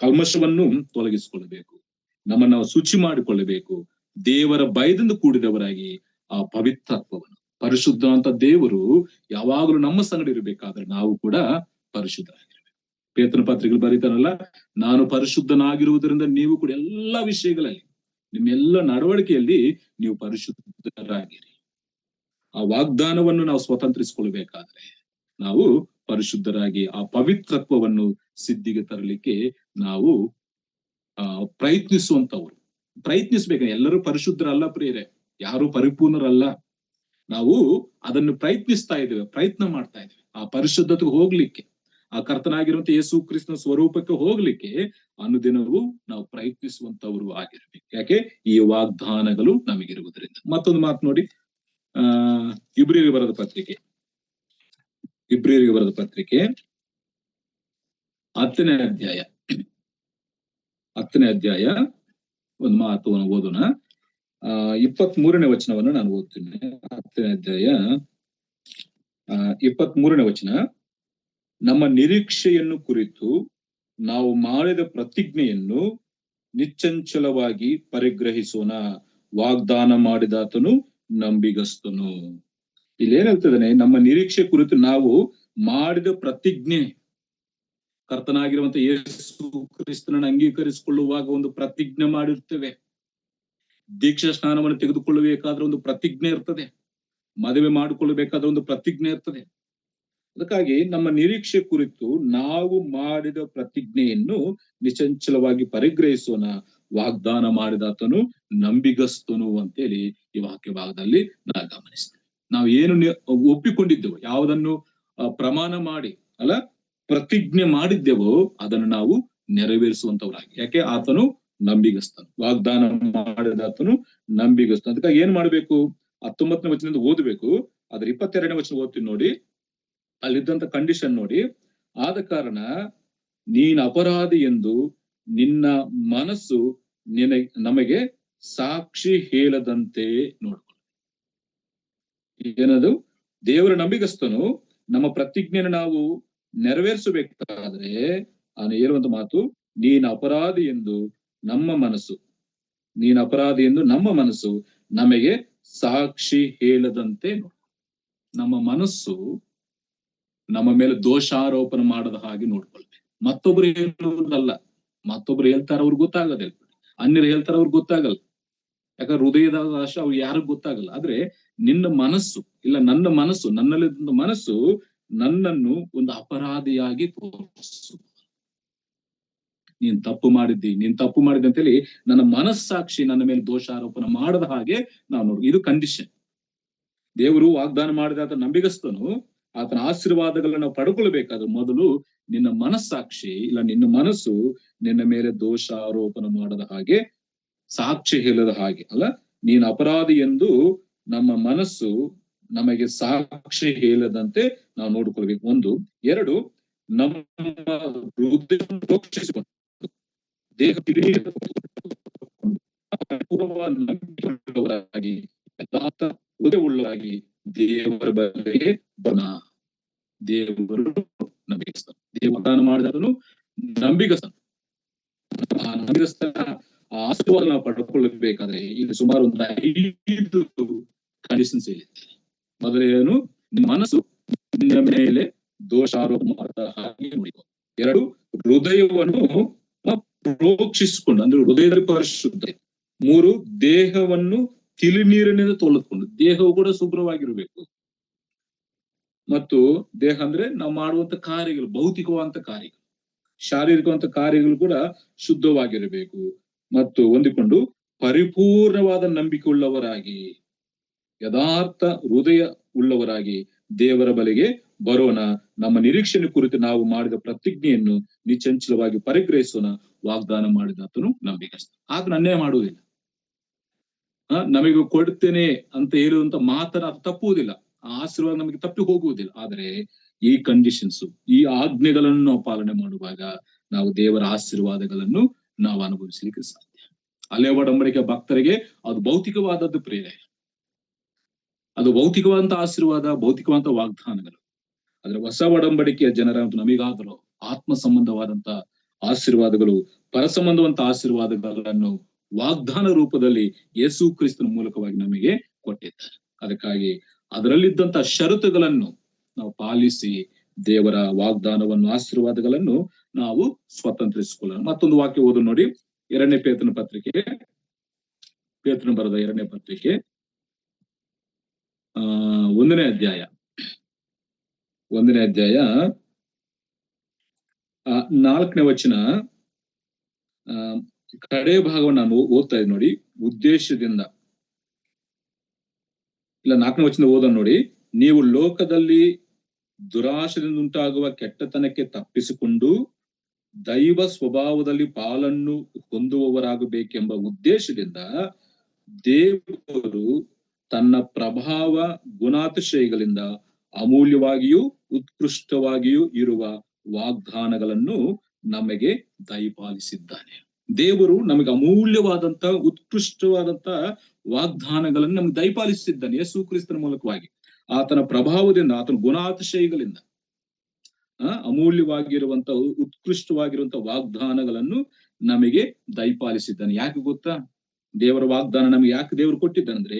ಕಲ್ಮಶವನ್ನು ತೊಲಗಿಸಿಕೊಳ್ಳಬೇಕು, ನಮ್ಮನ್ನು ನಾವು ಶುಚಿ ಮಾಡಿಕೊಳ್ಳಬೇಕು, ದೇವರ ಭಯದಿಂದ ಕೂಡಿದವರಾಗಿ ಆ ಪವಿತ್ರತ್ವವನ್ನು, ಪರಿಶುದ್ಧ ಅಂತ ದೇವರು ಯಾವಾಗಲೂ ನಮ್ಮ ಸಂಗಡ ಇರಬೇಕಾದ್ರೆ ನಾವು ಕೂಡ ಪರಿಶುದ್ಧರಾಗಿರ್ಬೇಕು. ಪೇತ್ರನ ಪತ್ರಿಕೆಗಳು ಬರೀತಾನಲ್ಲ, ನಾನು ಪರಿಶುದ್ಧನಾಗಿರುವುದರಿಂದ ನೀವು ಕೂಡ ಎಲ್ಲಾ ವಿಷಯಗಳಲ್ಲಿ, ನಿಮ್ಮೆಲ್ಲ ನಡವಳಿಕೆಯಲ್ಲಿ ನೀವು ಪರಿಶುದ್ಧರಾಗಿರಿ. ಆ ವಾಗ್ದಾನವನ್ನು ನಾವು ಸ್ವತಂತ್ರಿಸಿಕೊಳ್ಬೇಕಾದ್ರೆ ನಾವು ಪರಿಶುದ್ಧರಾಗಿ ಆ ಪವಿತ್ರತ್ವವನ್ನು ಸಿದ್ಧಿಗೆ ತರಲಿಕ್ಕೆ ನಾವು ಪ್ರಯತ್ನಿಸುವಂತವ್ರು. ಪ್ರಯತ್ನಿಸ್ಬೇಕು. ಎಲ್ಲರೂ ಪರಿಶುದ್ಧರಲ್ಲ ಪ್ರಿಯರೇ, ಯಾರು ಪರಿಪೂರ್ಣರಲ್ಲ. ನಾವು ಅದನ್ನು ಪ್ರಯತ್ನಿಸ್ತಾ ಇದ್ದೇವೆ, ಪ್ರಯತ್ನ ಮಾಡ್ತಾ ಇದ್ದೇವೆ ಆ ಪರಿಶುದ್ಧತೆಗೆ ಹೋಗ್ಲಿಕ್ಕೆ, ಆ ಕರ್ತನಾಗಿರುವಂತ ಯೇಸು ಕ್ರಿಸ್ತನ ಸ್ವರೂಪಕ್ಕೆ ಹೋಗ್ಲಿಕ್ಕೆ ಅನುದಿನವೂ ನಾವು ಪ್ರಯತ್ನಿಸುವಂತವರು ಆಗಿರ್ಬೇಕು. ಯಾಕೆ? ಈ ವಾಗ್ದಾನಗಳು ನಮಗಿರುವುದರಿಂದ. ಮತ್ತೊಂದು ಮಾತು ನೋಡಿ, ಇಬ್ರಿಯರಿಗೆ ಬರೆದ ಪತ್ರಿಕೆ 10ನೇ ಅಧ್ಯಾಯ ಒಂದು ಮಾತುವನ್ನು ಓದೋಣ. 23ನೇ ವಚನವನ್ನು ನಾನು ಓದ್ತೀನಿ. 10ನೇ ಅಧ್ಯಾಯ 23ನೇ ವಚನ. ನಮ್ಮ ನಿರೀಕ್ಷೆಯನ್ನು ಕುರಿತು ನಾವು ಮಾಡಿದ ಪ್ರತಿಜ್ಞೆಯನ್ನು ನಿಶ್ಚಂಚಲವಾಗಿ ಪರಿಗ್ರಹಿಸೋಣ, ವಾಗ್ದಾನ ಮಾಡಿದಾತನು ನಂಬಿಗಸ್ತನು. ಇಲ್ಲಿ ಏನ್ ಹೇಳ್ತಿದ್ದಾನೆ? ನಮ್ಮ ನಿರೀಕ್ಷೆ ಕುರಿತು ನಾವು ಮಾಡಿದ ಪ್ರತಿಜ್ಞೆ, ಕರ್ತನಾಗಿರುವಂತ ಯೇಸು ಕ್ರಿಸ್ತನನ್ನು ಅಂಗೀಕರಿಸಿಕೊಳ್ಳುವಾಗ ಒಂದು ಪ್ರತಿಜ್ಞೆ ಮಾಡಿರ್ತೇವೆ. ದೀಕ್ಷಾ ಸ್ನಾನವನ್ನು ತೆಗೆದುಕೊಳ್ಳಬೇಕಾದ್ರೆ ಒಂದು ಪ್ರತಿಜ್ಞೆ ಇರ್ತದೆ, ಮದುವೆ ಮಾಡಿಕೊಳ್ಳಬೇಕಾದ್ರೆ ಒಂದು ಪ್ರತಿಜ್ಞೆ ಇರ್ತದೆ. ಅದಕ್ಕಾಗಿ ನಮ್ಮ ನಿರೀಕ್ಷೆ ಕುರಿತು ನಾವು ಮಾಡಿದ ಪ್ರತಿಜ್ಞೆಯನ್ನು ನಿಶ್ಚಂಚಲವಾಗಿ ಪರಿಗ್ರಹಿಸೋಣ, ವಾಗ್ದಾನ ಮಾಡಿದಾತನು ನಂಬಿಗಸ್ತನು ಅಂತೇಳಿ ಈ ವಾಕ್ಯ ಭಾಗದಲ್ಲಿ ನಾವು ಗಮನಿಸ್ತೇವೆ. ನಾವು ಏನು ಒಪ್ಪಿಕೊಂಡಿದ್ದೆವೋ, ಯಾವುದನ್ನು ಪ್ರಮಾಣ ಮಾಡಿ ಅಲ್ಲ ಪ್ರತಿಜ್ಞೆ ಮಾಡಿದ್ದೆವೋ ಅದನ್ನು ನಾವು ನೆರವೇರಿಸುವಂತವರಾಗಿ. ಯಾಕೆ? ಆತನು ನಂಬಿಗಸ್ತನು, ವಾಗ್ದಾನ ಮಾಡಿದಾತನು ನಂಬಿಗಸ್ತನು. ಅದಕ್ಕಾಗಿ ಏನ್ ಮಾಡ್ಬೇಕು? 19ನೇ ವಚನದಿಂದ ಓದಬೇಕು. ಅದ್ರ 22ನೇ ವಚನ ಓದ್ತೀನಿ ನೋಡಿ. ಅಲ್ಲಿದ್ದಂತ ಕಂಡೀಷನ್ ನೋಡಿ. ಆದ ಕಾರಣ ನೀನ್ ಅಪರಾಧಿ ಎಂದು ನಿನ್ನ ಮನಸ್ಸು ನಮಗೆ ಸಾಕ್ಷಿ ಹೇಳದಂತೆ ನೋಡ್ಕೊಳ್ಳಿ. ಏನದು? ದೇವರ ನಂಬಿಗಸ್ತನು ನಮ್ಮ ಪ್ರತಿಜ್ಞೆಯನ್ನು ನಾವು ನೆರವೇರಿಸಬೇಕಾದ್ರೆ ಅವನು ಹೇಳುವಂತ ಮಾತು, ನೀನ್ ಅಪರಾಧಿ ಎಂದು ನಮ್ಮ ಮನಸ್ಸು ನಮಗೆ ಸಾಕ್ಷಿ ಹೇಳದಂತೆ ನೋಡು. ನಮ್ಮ ಮನಸ್ಸು ನಮ್ಮ ಮೇಲೆ ದೋಷಾರೋಪಣೆ ಮಾಡದ ಹಾಗೆ ನೋಡ್ಕೊಳ್ಬೇಕು. ಮತ್ತೊಬ್ರು ಹೇಳುವುದಲ್ಲ, ಮತ್ತೊಬ್ರು ಹೇಳ್ತಾರ ಅವ್ರಿಗೆ ಗೊತ್ತಾಗದೆ, ಅನ್ಯರು ಹೇಳ್ತಾರ ಅವ್ರಿಗೆ ಗೊತ್ತಾಗಲ್ಲ. ಯಾಕಂದ್ರೆ ಹೃದಯದ ಆಶ ಅವ್ರು ಯಾರಿಗೂ ಗೊತ್ತಾಗಲ್ಲ. ಆದ್ರೆ ನಿನ್ನ ಮನಸ್ಸು ಇಲ್ಲ ನನ್ನ ಮನಸ್ಸು, ನನ್ನಲ್ಲಿದ್ದ ಮನಸ್ಸು ನನ್ನನ್ನು ಒಂದು ಅಪರಾಧಿಯಾಗಿ ತೋರಿಸು. ನೀನ್ ತಪ್ಪು ಮಾಡಿದ್ದಿ ಅಂತೇಳಿ ನನ್ನ ಮನಸ್ಸಾಕ್ಷಿ ನನ್ನ ಮೇಲೆ ದೋಷಾರೋಪಣೆ ಮಾಡದ ಹಾಗೆ ನಾವು ನೋಡು. ಇದು ಕಂಡೀಷನ್. ದೇವರು ವಾಗ್ದಾನ ಮಾಡಿದ ಆತ ನಂಬಿಗಸ್ತನು, ಆತನ ಆಶೀರ್ವಾದಗಳನ್ನ ನಾವು ಪಡ್ಕೊಳ್ಬೇಕಾದ್ರೆ ಮೊದಲು ನಿನ್ನ ಮನಸ್ಸಾಕ್ಷಿ ಇಲ್ಲ ನಿನ್ನ ಮನಸ್ಸು ನಿನ್ನ ಮೇಲೆ ದೋಷಾರೋಪಣೆ ಮಾಡದ ಹಾಗೆ, ಸಾಕ್ಷಿ ಹೇಳದ ಹಾಗೆ ಅಲ್ಲ, ನೀನು ಅಪರಾಧಿ ಎಂದು ನಮ್ಮ ಮನಸ್ಸು ನಮಗೆ ಸಾಕ್ಷಿ ಹೇಳದಂತೆ ನಾವು ನೋಡ್ಕೊಳ್ಬೇಕು. 1. 2, ನಮ್ಮ ಹೃದಯ ಪ್ರೋಕ್ಷಿಸಿಕೊಂಡು ದೇಹ ನಂಬಿಕೆಯುಳ್ಳವರಾಗಿ ಯಥಾರ್ಥ ಹೃದಯವುಳ್ಳವರಾಗಿ ದೇವರ ಬಳಿಗೆ ಬರೋಣ. ದೇವರು ನಂಬಿಗಸ್ತನು, ದೇವದಾನ ಮಾಡಿದನು ನಂಬಿಗಸ್ತನು. ಆ ನಂಬಿಗಸ್ತನ ಆಶೀರ್ವಾದ ನಾವು ಪಡ್ಕೊಳ್ಬೇಕಾದ್ರೆ ಇಲ್ಲಿ ಸುಮಾರು ಒಂದು 5 ಕಂಡೀಷನ್ಸ್ ಇದೆ. ಮೊದಲೇನು? ಮನಸ್ಸು ನಿನ್ನ ಮೇಲೆ ದೋಷಾರೋಪ ಮಾಡದ ಹಾಗೆ ನೋಡಿಕೊ. 2, ಹೃದಯವನ್ನು ಪ್ರೋಕ್ಷಿಸಿಕೊಂಡು, ಅಂದ್ರೆ ಹೃದಯದ ಪರಿಶುದ್ಧ. 3, ದೇಹವನ್ನು ತಿಳಿನೀರಿನಿಂದ ತೊಳೆದುಕೊಂಡು, ದೇಹವು ಕೂಡ ಶುಭ್ರವಾಗಿರ್ಬೇಕು. ಮತ್ತು ದೇಹ ಅಂದ್ರೆ ನಾವು ಮಾಡುವಂತ ಕಾರ್ಯಗಳು, ಭೌತಿಕವಾದಂತ ಕಾರ್ಯಗಳು, ಶಾರೀರಿಕವಂತ ಕಾರ್ಯಗಳು ಕೂಡ ಶುದ್ಧವಾಗಿರಬೇಕು. ಮತ್ತು ಹೊಂದಿಕೊಂಡು ಪರಿಪೂರ್ಣವಾದ ನಂಬಿಕೆ ಉಳ್ಳವರಾಗಿ, ಯಥಾರ್ಥ ಹೃದಯ ಉಳ್ಳವರಾಗಿ ದೇವರ ಬಳಿಗೆ ಬರೋಣ. ನಮ್ಮ ನಿರೀಕ್ಷೆಯ ಕುರಿತು ನಾವು ಮಾಡಿದ ಪ್ರತಿಜ್ಞೆಯನ್ನು ನಿಚಂಚಲವಾಗಿ ಪರಿಗ್ರಹಿಸೋಣ. ವಾಗ್ದಾನ ಮಾಡಿದ ಆತನು ನಂಬಿಗಸ್ತ. ಆತನು ಅನ್ಯಾಯ ಮಾಡುವುದಿಲ್ಲ. ನಮಗೆ ಕೊಡ್ತೇನೆ ಅಂತ ಹೇಳುವಂತ ಮಾತನ್ನ ತಪ್ಪುವುದಿಲ್ಲ. ಆ ಆಶೀರ್ವಾದ ನಮಗೆ ತಪ್ಪಿ ಹೋಗುವುದಿಲ್ಲ. ಆದ್ರೆ ಈ ಕಂಡೀಷನ್ಸ್, ಈ ಆಜ್ಞೆಗಳನ್ನು ನಾವು ಪಾಲನೆ ಮಾಡುವಾಗ ನಾವು ದೇವರ ಆಶೀರ್ವಾದಗಳನ್ನು ನಾವು ಅನುಭವಿಸಲಿಕ್ಕೆ ಸಾಧ್ಯ. ಹಳೆ ಒಡಂಬಡಿಕೆ ಭಕ್ತರಿಗೆ ಅದು ಭೌತಿಕವಾದದ್ದು ಪ್ರೇರಣೆ, ಅದು ಭೌತಿಕವಾದಂತ ಆಶೀರ್ವಾದ, ಭೌತಿಕವಾದಂತ ವಾಗ್ದಾನಗಳು. ಆದ್ರೆ ಹೊಸ ಒಡಂಬಡಿಕೆಯ ಜನರ ನಮಗಾದರೂ ಆತ್ಮ ಸಂಬಂಧವಾದಂತ ಆಶೀರ್ವಾದಗಳು, ಪರ ಸಂಬಂಧವಂತ ಆಶೀರ್ವಾದಗಳನ್ನು ವಾಗ್ದಾನ ರೂಪದಲ್ಲಿ ಯೇಸು ಕ್ರಿಸ್ತನ ಮೂಲಕವಾಗಿ ನಮಗೆ ಕೊಟ್ಟಿದ್ದಾರೆ. ಅದಕ್ಕಾಗಿ ಅದರಲ್ಲಿದ್ದಂತ ಷರತ್ತುಗಳನ್ನು ನಾವು ಪಾಲಿಸಿ ದೇವರ ವಾಗ್ದಾನವನ್ನು, ಆಶೀರ್ವಾದಗಳನ್ನು ನಾವು ಸ್ವತಂತ್ರಿಸಿಕೊಳ್ಳೋಣ. ಮತ್ತೊಂದು ವಾಕ್ಯ ಓದು ನೋಡಿ, 2ನೇ ಪೇತ್ರನ ಪತ್ರಿಕೆ, ಪೇತ್ರನ ಬರೆದ 2ನೇ ಪತ್ರಿಕೆ 1ನೇ ಅಧ್ಯಾಯ 4ನೇ ವಚನ, ಕಡೆ ಭಾಗವನ್ನು ನಾನು ಓದ್ತಾ ಇದ್ದೀನಿ ನೋಡಿ. ಉದ್ದೇಶದಿಂದ ಇಲ್ಲ 4ನೇ ವಚನ ಓದೋಣ ನೋಡಿ. ನೀವು ಲೋಕದಲ್ಲಿ ದುರಾಶದಿಂದ ಉಂಟಾಗುವ ಕೆಟ್ಟತನಕ್ಕೆ ತಪ್ಪಿಸಿಕೊಂಡು ದೈವ ಸ್ವಭಾವದಲ್ಲಿ ಪಾಲನ್ನು ಹೊಂದುವವರಾಗಬೇಕೆಂಬ ಉದ್ದೇಶದಿಂದ ದೇವರು ತನ್ನ ಪ್ರಭಾವ ಗುಣಾತಿಶಯಗಳಿಂದ ಅಮೂಲ್ಯವಾಗಿಯೂ ಉತ್ಕೃಷ್ಟವಾಗಿಯೂ ಇರುವ ವಾಗ್ದಾನಗಳನ್ನು ನಮಗೆ ದಯಪಾಲಿಸಿದ್ದಾನೆ. ದೇವರು ನಮಗೆ ಅಮೂಲ್ಯವಾದಂತ ಉತ್ಕೃಷ್ಟವಾದಂತ ವಾಗ್ದಾನಗಳನ್ನು ನಮ್ಗೆ ದಯಪಾಲಿಸಿದ್ದಾನೆ ಯೇಸು ಕ್ರಿಸ್ತನ ಮೂಲಕವಾಗಿ. ಆತನ ಪ್ರಭಾವದಿಂದ, ಆತನ ಗುಣಾತಿಶಯಗಳಿಂದ ಅಮೂಲ್ಯವಾಗಿರುವಂತ ಉತ್ಕೃಷ್ಟವಾಗಿರುವಂತ ವಾಗ್ದಾನಗಳನ್ನು ನಮಗೆ ದಯಪಾಲಿಸಿದ್ದಾನೆ. ಯಾಕೆ ಗೊತ್ತಾ? ದೇವರ ವಾಗ್ದಾನ ನಮಗೆ ಯಾಕೆ ದೇವರು ಕೊಟ್ಟಿದ್ದಾನಂದ್ರೆ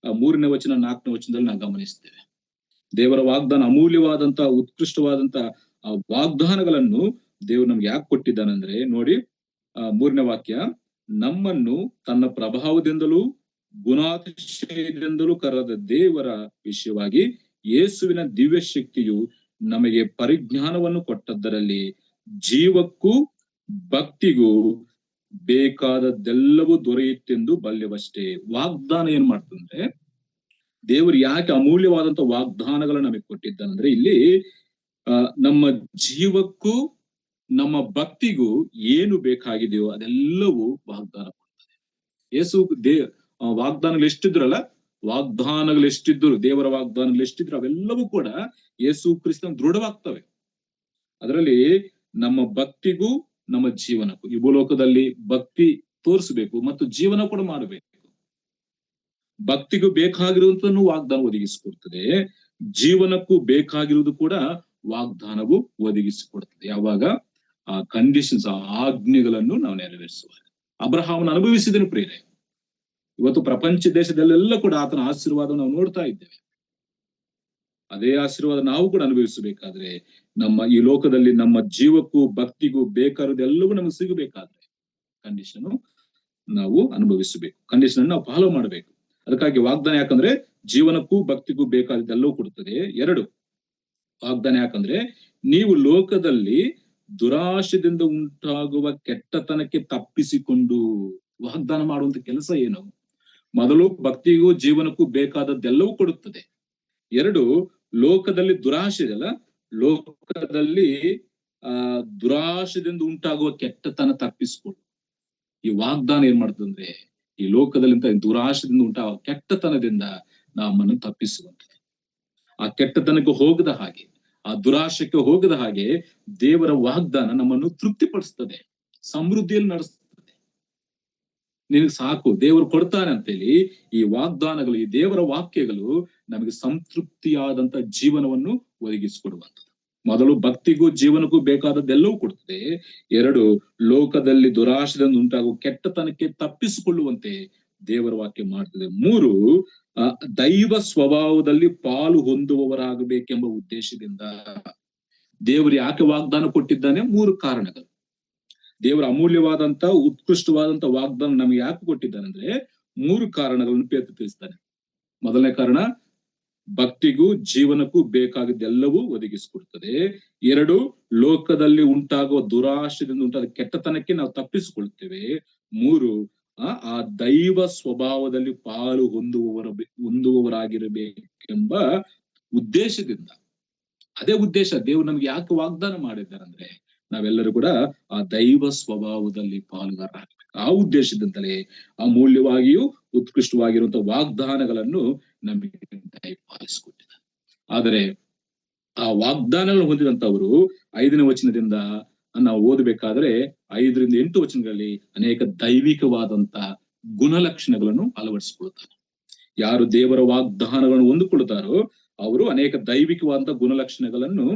3ನೇ ವಚನ 4ನೇ ವಚನದಲ್ಲಿ ನಾವು ಗಮನಿಸ್ತೇವೆ. ದೇವರ ವಾಗ್ದಾನ, ಅಮೂಲ್ಯವಾದಂತ ಉತ್ಕೃಷ್ಟವಾದಂತ ವಾಗ್ದಾನಗಳನ್ನು ದೇವರು ನಮ್ಗೆ ಯಾಕೆ ಕೊಟ್ಟಿದ್ದಾನಂದ್ರೆ ನೋಡಿ, 3ನೇ ವಾಕ್ಯ, ನಮ್ಮನ್ನು ತನ್ನ ಪ್ರಭಾವದಿಂದಲೂ ಗುಣಾತಿಶಯದಿಂದಲೂ ಕರೆದ ದೇವರ ವಿಷಯವಾಗಿ ಯೇಸುವಿನ ದಿವ್ಯ ಶಕ್ತಿಯು ನಮಗೆ ಪರಿಜ್ಞಾನವನ್ನು ಕೊಟ್ಟದ್ದರಲ್ಲಿ ಜೀವಕ್ಕೂ ಭಕ್ತಿಗೂ ಬೇಕಾದದ್ದೆಲ್ಲವೂ ದೊರೆಯುತ್ತೆಂದು ಬಲ್ಯವಷ್ಟೇ. ವಾಗ್ದಾನ ಏನ್ ಮಾಡ್ತಂದ್ರೆ, ದೇವರು ಯಾಕೆ ಅಮೂಲ್ಯವಾದಂತ ವಾಗ್ದಾನಗಳನ್ನ ನಮಗೆ ಕೊಟ್ಟಿದ್ದಾನಂದ್ರೆ, ಇಲ್ಲಿ ನಮ್ಮ ಜೀವಕ್ಕೂ ನಮ್ಮ ಭಕ್ತಿಗೂ ಏನು ಬೇಕಾಗಿದೆಯೋ ಅದೆಲ್ಲವೂ ವಾಗ್ದಾನ ಕೊಡ್ತದೆ. ಯೇಸು ವಾಗ್ದಾನಗಳು ಎಷ್ಟಿದ್ರಲ್ಲ, ವಾಗ್ದಾನಗಳು ಎಷ್ಟಿದ್ರು, ದೇವರ ವಾಗ್ದಾನಗಳು ಎಷ್ಟಿದ್ರು ಅವೆಲ್ಲವೂ ಕೂಡ ಯೇಸು ಕ್ರಿಸ್ತನ ದೃಢವಾಗ್ತವೆ. ಅದರಲ್ಲಿ ನಮ್ಮ ಭಕ್ತಿಗೂ ನಮ್ಮ ಜೀವನಕ್ಕೂ, ಈ ಭೂಲೋಕದಲ್ಲಿ ಭಕ್ತಿ ತೋರಿಸಬೇಕು ಮತ್ತು ಜೀವನ ಕೂಡ ಮಾಡಬೇಕು. ಭಕ್ತಿಗೂ ಬೇಕಾಗಿರುವಂತನ್ನು ವಾಗ್ದಾನ ಒದಗಿಸಿಕೊಡ್ತದೆ, ಜೀವನಕ್ಕೂ ಬೇಕಾಗಿರುವುದು ಕೂಡ ವಾಗ್ದಾನವು ಒದಗಿಸಿಕೊಡ್ತದೆ. ಯಾವಾಗ ಆ ಕಂಡೀಷನ್ಸ್, ಆ ಆಜ್ಞೆಗಳನ್ನು ನಾವು ನೆರವೇರಿಸುವಾಗ. ಅಬ್ರಹಾಮನ ಅನುಭವಿಸಿದನು ಪ್ರಿಯರೇ. ಇವತ್ತು ಪ್ರಪಂಚ ದೇಶದಲ್ಲೆಲ್ಲ ಕೂಡ ಆತನ ಆಶೀರ್ವಾದ ನಾವು ನೋಡ್ತಾ ಇದ್ದೇವೆ. ಅದೇ ಆಶೀರ್ವಾದ ನಾವು ಕೂಡ ಅನುಭವಿಸಬೇಕಾದ್ರೆ, ನಮ್ಮ ಈ ಲೋಕದಲ್ಲಿ ನಮ್ಮ ಜೀವಕ್ಕೂ ಭಕ್ತಿಗೂ ಬೇಕಾದೆಲ್ಲವೂ ನಮಗೆ ಸಿಗಬೇಕಾದ್ರೆ ಕಂಡೀಷನ್ ನಾವು ಅನುಭವಿಸಬೇಕು, ಕಂಡೀಷನ್ ನಾವು ಫಾಲೋ ಮಾಡಬೇಕು. ಅದಕ್ಕಾಗಿ ವಾಗ್ದಾನ ಯಾಕಂದ್ರೆ ಜೀವನಕ್ಕೂ ಭಕ್ತಿಗೂ ಬೇಕಾದೆಲ್ಲವೂ ಕೊಡುತ್ತದೆ. 2, ವಾಗ್ದಾನ ಯಾಕಂದ್ರೆ ನೀವು ಲೋಕದಲ್ಲಿ ದುರಾಶದಿಂದ ಉಂಟಾಗುವ ಕೆಟ್ಟತನಕ್ಕೆ ತಪ್ಪಿಸಿಕೊಂಡು. ವಾಗ್ದಾನ ಮಾಡುವಂತ ಕೆಲಸ ಏನು? ಮೊದಲು ಭಕ್ತಿಗೂ ಜೀವನಕ್ಕೂ ಬೇಕಾದದ್ದೆಲ್ಲವೂ ಕೊಡುತ್ತದೆ. 2, ಲೋಕದಲ್ಲಿ ದುರಾಶೆ ಇದೆಯಲ್ಲ, ಲೋಕದಲ್ಲಿ ದುರಾಶದಿಂದ ಉಂಟಾಗುವ ಕೆಟ್ಟತನ ತಪ್ಪಿಸಿಕೊಂಡು. ಈ ವಾಗ್ದಾನ ಏನ್ ಮಾಡ್ತದಂದ್ರೆ ಈ ಲೋಕದಲ್ಲಿ ದುರಾಶದಿಂದ ಉಂಟಾಗುವ ಕೆಟ್ಟತನದಿಂದ ನಮ್ಮನ್ನು ತಪ್ಪಿಸುವಂಥದ್ದು. ಆ ಕೆಟ್ಟತನಕ್ಕೆ ಹೋಗದ ಹಾಗೆ, ಆ ದುರಾಶಕ್ಕೆ ಹೋಗದ ಹಾಗೆ ದೇವರ ವಾಗ್ದಾನ ನಮ್ಮನ್ನು ತೃಪ್ತಿಪಡಿಸ್ತದೆ, ಸಮೃದ್ಧಿಯಲ್ಲಿ ನಡೆಸ್ತದೆ. ನಿನಗೆ ಸಾಕು, ದೇವರು ಕೊಡ್ತಾನೆ ಅಂತೇಳಿ ಈ ವಾಗ್ದಾನಗಳು, ಈ ದೇವರ ವಾಕ್ಯಗಳು ನಮಗೆ ಸಂತೃಪ್ತಿಯಾದಂತ ಜೀವನವನ್ನು ಒದಗಿಸಿಕೊಡುವಂಥದ್ದು. ಮೊದಲು ಭಕ್ತಿಗೂ ಜೀವನಕ್ಕೂ ಬೇಕಾದದ್ದೆಲ್ಲವೂ ಕೊಡ್ತದೆ. 2, ಲೋಕದಲ್ಲಿ ದುರಾಶದಿಂದ ಉಂಟಾಗುವ ಕೆಟ್ಟತನಕ್ಕೆ ತಪ್ಪಿಸಿಕೊಳ್ಳುವಂತೆ ದೇವರ ವಾಕ್ಯ ಮಾಡ್ತದೆ. 3, ದೈವ ಸ್ವಭಾವದಲ್ಲಿ ಪಾಲು ಹೊಂದುವವರಾಗಬೇಕೆಂಬ ಉದ್ದೇಶದಿಂದ ದೇವರು ಯಾಕೆ ವಾಗ್ದಾನ ಕೊಟ್ಟಿದ್ದಾನೆ? 3 ಕಾರಣಗಳು. ದೇವರ ಅಮೂಲ್ಯವಾದಂತ ಉತ್ಕೃಷ್ಟವಾದಂತ ವಾಗ್ದಾನ ನಮಗೆ ಯಾಕೆ ಕೊಟ್ಟಿದ್ದಾನೆ ಅಂದ್ರೆ 3 ಕಾರಣಗಳನ್ನು ಪೇತ್ರ ತಿಳಿಸ್ತಾನೆ. ಮೊದಲನೇ ಕಾರಣ, ಭಕ್ತಿಗೂ ಜೀವನಕ್ಕೂ ಬೇಕಾಗಿದ್ದೆಲ್ಲವೂ ಒದಗಿಸಿಕೊಡ್ತದೆ. 2, ಲೋಕದಲ್ಲಿ ಉಂಟಾಗುವ ದುರಾಶದಿಂದ ಉಂಟಾದ ಕೆಟ್ಟತನಕ್ಕೆ ನಾವು ತಪ್ಪಿಸಿಕೊಳ್ತೇವೆ. 3, ಆ ದೈವ ಸ್ವಭಾವದಲ್ಲಿ ಪಾಲು ಹೊಂದುವವರಾಗಿರಬೇಕೆಂಬ ಉದ್ದೇಶದಿಂದ. ಅದೇ ಉದ್ದೇಶ ದೇವರು ನಮ್ಗೆ ಯಾಕೆ ವಾಗ್ದಾನ ಮಾಡಿದ್ದಾರೆ ಅಂದ್ರೆ ನಾವೆಲ್ಲರೂ ಕೂಡ ಆ ದೈವ ಸ್ವಭಾವದಲ್ಲಿ ಪಾಲುಗಾರರಾಗಬೇಕು. ಆ ಉದ್ದೇಶದಿಂದಲೇ ಅಮೂಲ್ಯವಾಗಿಯೂ ಉತ್ಕೃಷ್ಟವಾಗಿರುವಂತಹ ವಾಗ್ದಾನಗಳನ್ನು ನಮಗೆ ದಯಪಾಲಿಸಿಕೊಟ್ಟಿದ್ದಾರೆ. ಆದರೆ ಆ ವಾಗ್ದಾನಗಳನ್ನು ಹೊಂದಿದಂತವರು 5ನೇ ವಚನದಿಂದ ನಾವು ಓದಬೇಕಾದ್ರೆ 5ರಿಂದ 8 ವಚನಗಳಲ್ಲಿ ಅನೇಕ ದೈವಿಕವಾದಂತ ಗುಣಲಕ್ಷಣಗಳನ್ನು ಅಳವಡಿಸಿಕೊಳ್ತಾರೆ. ಯಾರು ದೇವರ ವಾಗ್ದಾನಗಳನ್ನು ಹೊಂದಿಕೊಳ್ಳುತ್ತಾರೋ ಅವರು ಅನೇಕ ದೈವಿಕವಾದಂತ ಗುಣಲಕ್ಷಣಗಳನ್ನು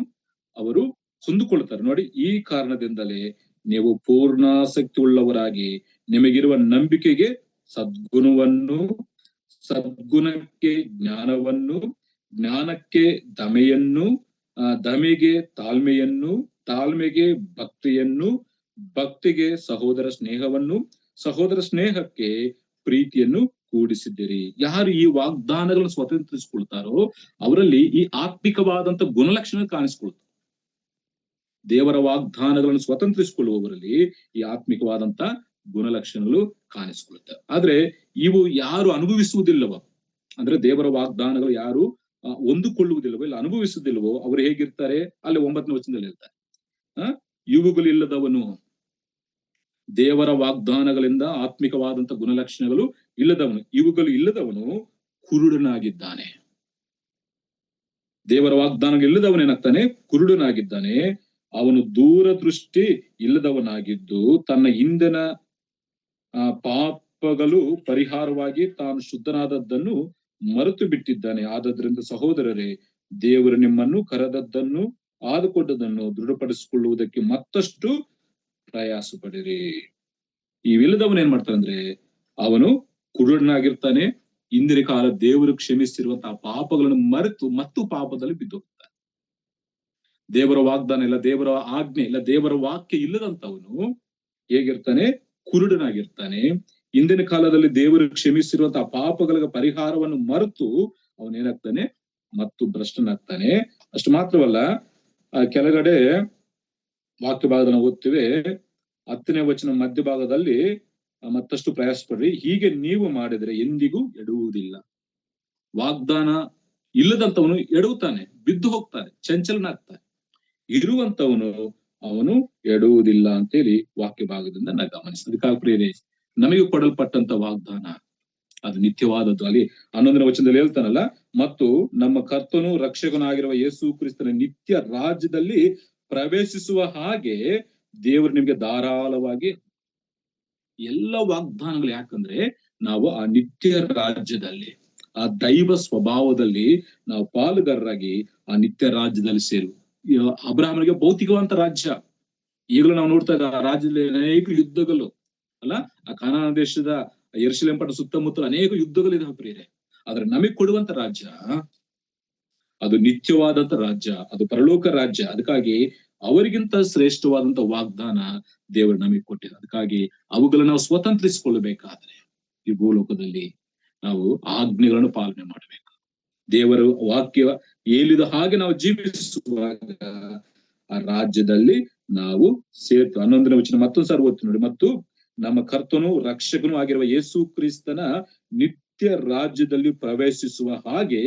ಅವರು ಹೊಂದಿಕೊಳ್ಳುತ್ತಾರೆ. ನೋಡಿ, ಈ ಕಾರಣದಿಂದಲೇ ನೀವು ಪೂರ್ಣಾಸಕ್ತಿ ಉಳ್ಳವರಾಗಿ ನಿಮಗಿರುವ ನಂಬಿಕೆಗೆ ಸದ್ಗುಣವನ್ನು, ಸದ್ಗುಣಕ್ಕೆ ಜ್ಞಾನವನ್ನು, ಜ್ಞಾನಕ್ಕೆ ದಮೆಯನ್ನು, ದಮೆಗೆ ತಾಳ್ಮೆಯನ್ನು, ತಾಳ್ಮೆಗೆ ಭಕ್ತಿಯನ್ನು, ಭಕ್ತಿಗೆ ಸಹೋದರ ಸ್ನೇಹವನ್ನು, ಸಹೋದರ ಸ್ನೇಹಕ್ಕೆ ಪ್ರೀತಿಯನ್ನು ಕೂಡಿಸಿದ್ದೀರಿ. ಯಾರು ಈ ವಾಗ್ದಾನಗಳನ್ನು ಸ್ವತಂತ್ರಿಸಿಕೊಳ್ತಾರೋ ಅವರಲ್ಲಿ ಈ ಆತ್ಮಿಕವಾದಂತ ಗುಣಲಕ್ಷಣ ಕಾಣಿಸ್ಕೊಳ್ತಾರೆ. ದೇವರ ವಾಗ್ದಾನಗಳನ್ನು ಸ್ವತಂತ್ರಿಸಿಕೊಳ್ಳುವವರಲ್ಲಿ ಈ ಆತ್ಮಿಕವಾದಂತ ಗುಣಲಕ್ಷಣಗಳು ಕಾಣಿಸ್ಕೊಳ್ತವೆ. ಆದ್ರೆ ಇವು ಯಾರು ಅನುಭವಿಸುವುದಿಲ್ಲವೋ, ಅಂದ್ರೆ ದೇವರ ವಾಗ್ದಾನಗಳು ಯಾರು ಹೊಂದಿಕೊಳ್ಳುವುದಿಲ್ಲವೋ, ಇಲ್ಲ ಅನುಭವಿಸುವುದಿಲ್ಲವೋ ಅವರು ಹೇಗಿರ್ತಾರೆ? ಅಲ್ಲಿ 9ನೇ ವಚನದಲ್ಲಿ ಇರ್ತಾರೆ. ಇವುಗಳಿಲ್ಲದವನು, ದೇವರ ವಾಗ್ದಾನಗಳಿಂದ ಆತ್ಮಿಕವಾದಂತ ಗುಣಲಕ್ಷಣಗಳು ಇಲ್ಲದವನು, ಇವುಗಳು ಇಲ್ಲದವನು ಕುರುಡನಾಗಿದ್ದಾನೆ. ದೇವರ ವಾಗ್ದಾನಗಳು ಇಲ್ಲದವನೇನಾಗ್ತಾನೆ? ಕುರುಡನಾಗಿದ್ದಾನೆ. ಅವನು ದೂರದೃಷ್ಟಿ ಇಲ್ಲದವನಾಗಿದ್ದು ತನ್ನ ಹಿಂದಿನ ಪಾಪಗಳು ಪರಿಹಾರವಾಗಿ ತಾನು ಶುದ್ಧನಾದದ್ದನ್ನು ಮರೆತು ಬಿಟ್ಟಿದ್ದಾನೆ. ಆದದ್ರಿಂದ ಸಹೋದರರೇ, ದೇವರು ನಿಮ್ಮನ್ನು ಕರೆದದ್ದನ್ನು, ಆದುಕೊಂಡದನ್ನು ದೃಢಪಡಿಸಿಕೊಳ್ಳುವುದಕ್ಕೆ ಮತ್ತಷ್ಟು ಪ್ರಯಾಸ ಪಡಿರಿ. ಇವಿಲ್ಲದವನು ಏನ್ ಮಾಡ್ತಾನೆ ಅಂದ್ರೆ ಅವನು ಕುರುಡನಾಗಿರ್ತಾನೆ. ಇಂದಿನ ಕಾಲ ದೇವರು ಕ್ಷಮಿಸಿರುವಂತಹ ಪಾಪಗಳನ್ನು ಮರೆತು ಮತ್ತು ಪಾಪದಲ್ಲಿ ಬಿದ್ದು ಹೋಗ್ತಾನೆ. ದೇವರ ವಾಗ್ದಾನ ಇಲ್ಲ, ದೇವರ ಆಜ್ಞೆ ಇಲ್ಲ, ದೇವರ ವಾಕ್ಯ ಇಲ್ಲದಂತವನು ಹೇಗಿರ್ತಾನೆ? ಕುರುಡನಾಗಿರ್ತಾನೆ. ಇಂದಿನ ಕಾಲದಲ್ಲಿ ದೇವರು ಕ್ಷಮಿಸಿರುವಂತಹ ಪಾಪಗಳ ಪರಿಹಾರವನ್ನು ಮರೆತು ಅವನೇನಾಗ್ತಾನೆ? ಮತ್ತು ಭ್ರಷ್ಟನಾಗ್ತಾನೆ. ಅಷ್ಟು ಮಾತ್ರವಲ್ಲ, ಕೆಳಗಡೆ ವಾಕ್ಯ ಭಾಗದಲ್ಲಿ ಓದ್ತೀವಿ, 10ನೇ ವಚನ ಮಧ್ಯಭಾಗದಲ್ಲಿ ಮತ್ತಷ್ಟು ಪ್ರಯಾಸ ಪಡ್ರಿ, ಹೀಗೆ ನೀವು ಮಾಡಿದ್ರೆ ಎಂದಿಗೂ ಎಡುವುದಿಲ್ಲ. ವಾಗ್ದಾನ ಇಲ್ಲದಂತವನು ಎಡುತ್ತಾನೆ, ಬಿದ್ದು ಹೋಗ್ತಾನೆ, ಚಂಚಲನಾಗ್ತಾನೆ. ಇರುವಂತವನು ಅವನು ಎಡುವುದಿಲ್ಲ ಅಂತೇಳಿ ವಾಕ್ಯ ಭಾಗದಿಂದ ನಾವು ಗಮನಿಸ್ತೀವಿ. ಅದಕ್ಕಾಗಿ ಪ್ರಿಯರೇ, ನಮಗೆ ಕೊಡಲ್ಪಟ್ಟಂತ ವಾಗ್ದಾನ ಅದು ನಿತ್ಯವಾದದ್ದು. ಅಲ್ಲಿ 11ನೇ ವಚನದಲ್ಲಿ ಹೇಳ್ತಾನಲ್ಲ, ಮತ್ತು ನಮ್ಮ ಕರ್ತನು ರಕ್ಷಕನಾಗಿರುವ ಯೇಸು ಕ್ರಿಸ್ತನ ನಿತ್ಯ ರಾಜ್ಯದಲ್ಲಿ ಪ್ರವೇಶಿಸುವ ಹಾಗೆ ದೇವರು ನಿಮ್ಗೆ ಧಾರಾಳವಾಗಿ ಎಲ್ಲ ವಾಗ್ದಾನಗಳು. ಯಾಕಂದ್ರೆ ನಾವು ಆ ನಿತ್ಯ ರಾಜ್ಯದಲ್ಲಿ, ಆ ದೈವ ಸ್ವಭಾವದಲ್ಲಿ ನಾವು ಪಾಲುಗಾರರಾಗಿ ಆ ನಿತ್ಯ ರಾಜ್ಯದಲ್ಲಿ ಸೇರು. ಅಬ್ರಹಾಮನಿಗೆ ಭೌತಿಕವಂತ ರಾಜ್ಯ. ಈಗಲೂ ನಾವು ನೋಡ್ತಾ ಇದ್ದ ಆ ರಾಜ್ಯದಲ್ಲಿ ಅನೇಕ ಯುದ್ಧಗಳು ಅಲ್ಲ, ಆ ಕಾನಾನ ದೇಶದ ಯೆರೂಸಲೇಮ್ ಪಟ್ಟಣ ಸುತ್ತಮುತ್ತಲು ಅನೇಕ ಯುದ್ಧಗಳಿದೆ ಪ್ರಿಯರೇ. ಆದ್ರೆ ನಮಗ್ ಕೊಡುವಂತ ರಾಜ್ಯ ಅದು ನಿತ್ಯವಾದಂತ ರಾಜ್ಯ, ಅದು ಪರಲೋಕ ರಾಜ್ಯ. ಅದಕ್ಕಾಗಿ ಅವರಿಗಿಂತ ಶ್ರೇಷ್ಠವಾದಂತ ವಾಗ್ದಾನ ದೇವರು ನಮಗೆ ಕೊಟ್ಟಿದೆ. ಅದಕ್ಕಾಗಿ ಅವುಗಳನ್ನ ನಾವು ಸ್ವತಂತ್ರಿಸಿಕೊಳ್ಳಬೇಕಾದ್ರೆ ಈ ಭೂಲೋಕದಲ್ಲಿ ನಾವು ಆಜ್ಞೆಗಳನ್ನು ಪಾಲನೆ ಮಾಡಬೇಕು. ದೇವರ ವಾಕ್ಯ ಹೇಳಿದ ಹಾಗೆ ನಾವು ಜೀವಿಸುವಾಗ ಆ ರಾಜ್ಯದಲ್ಲಿ ನಾವು ಸೇರ್ತು. 11ನೇ ವಚನ ಮತ್ತೊಂದು ಸಾರಿ ಓದ್ತೀನಿ ನೋಡಿ. ಮತ್ತು ನಮ್ಮ ಕರ್ತನು ರಕ್ಷಕನು ಆಗಿರುವ ಯೇಸು ಕ್ರಿಸ್ತನ ನಿತ್ಯ ರಾಜ್ಯದಲ್ಲಿ ಪ್ರವೇಶಿಸುವ ಹಾಗೆ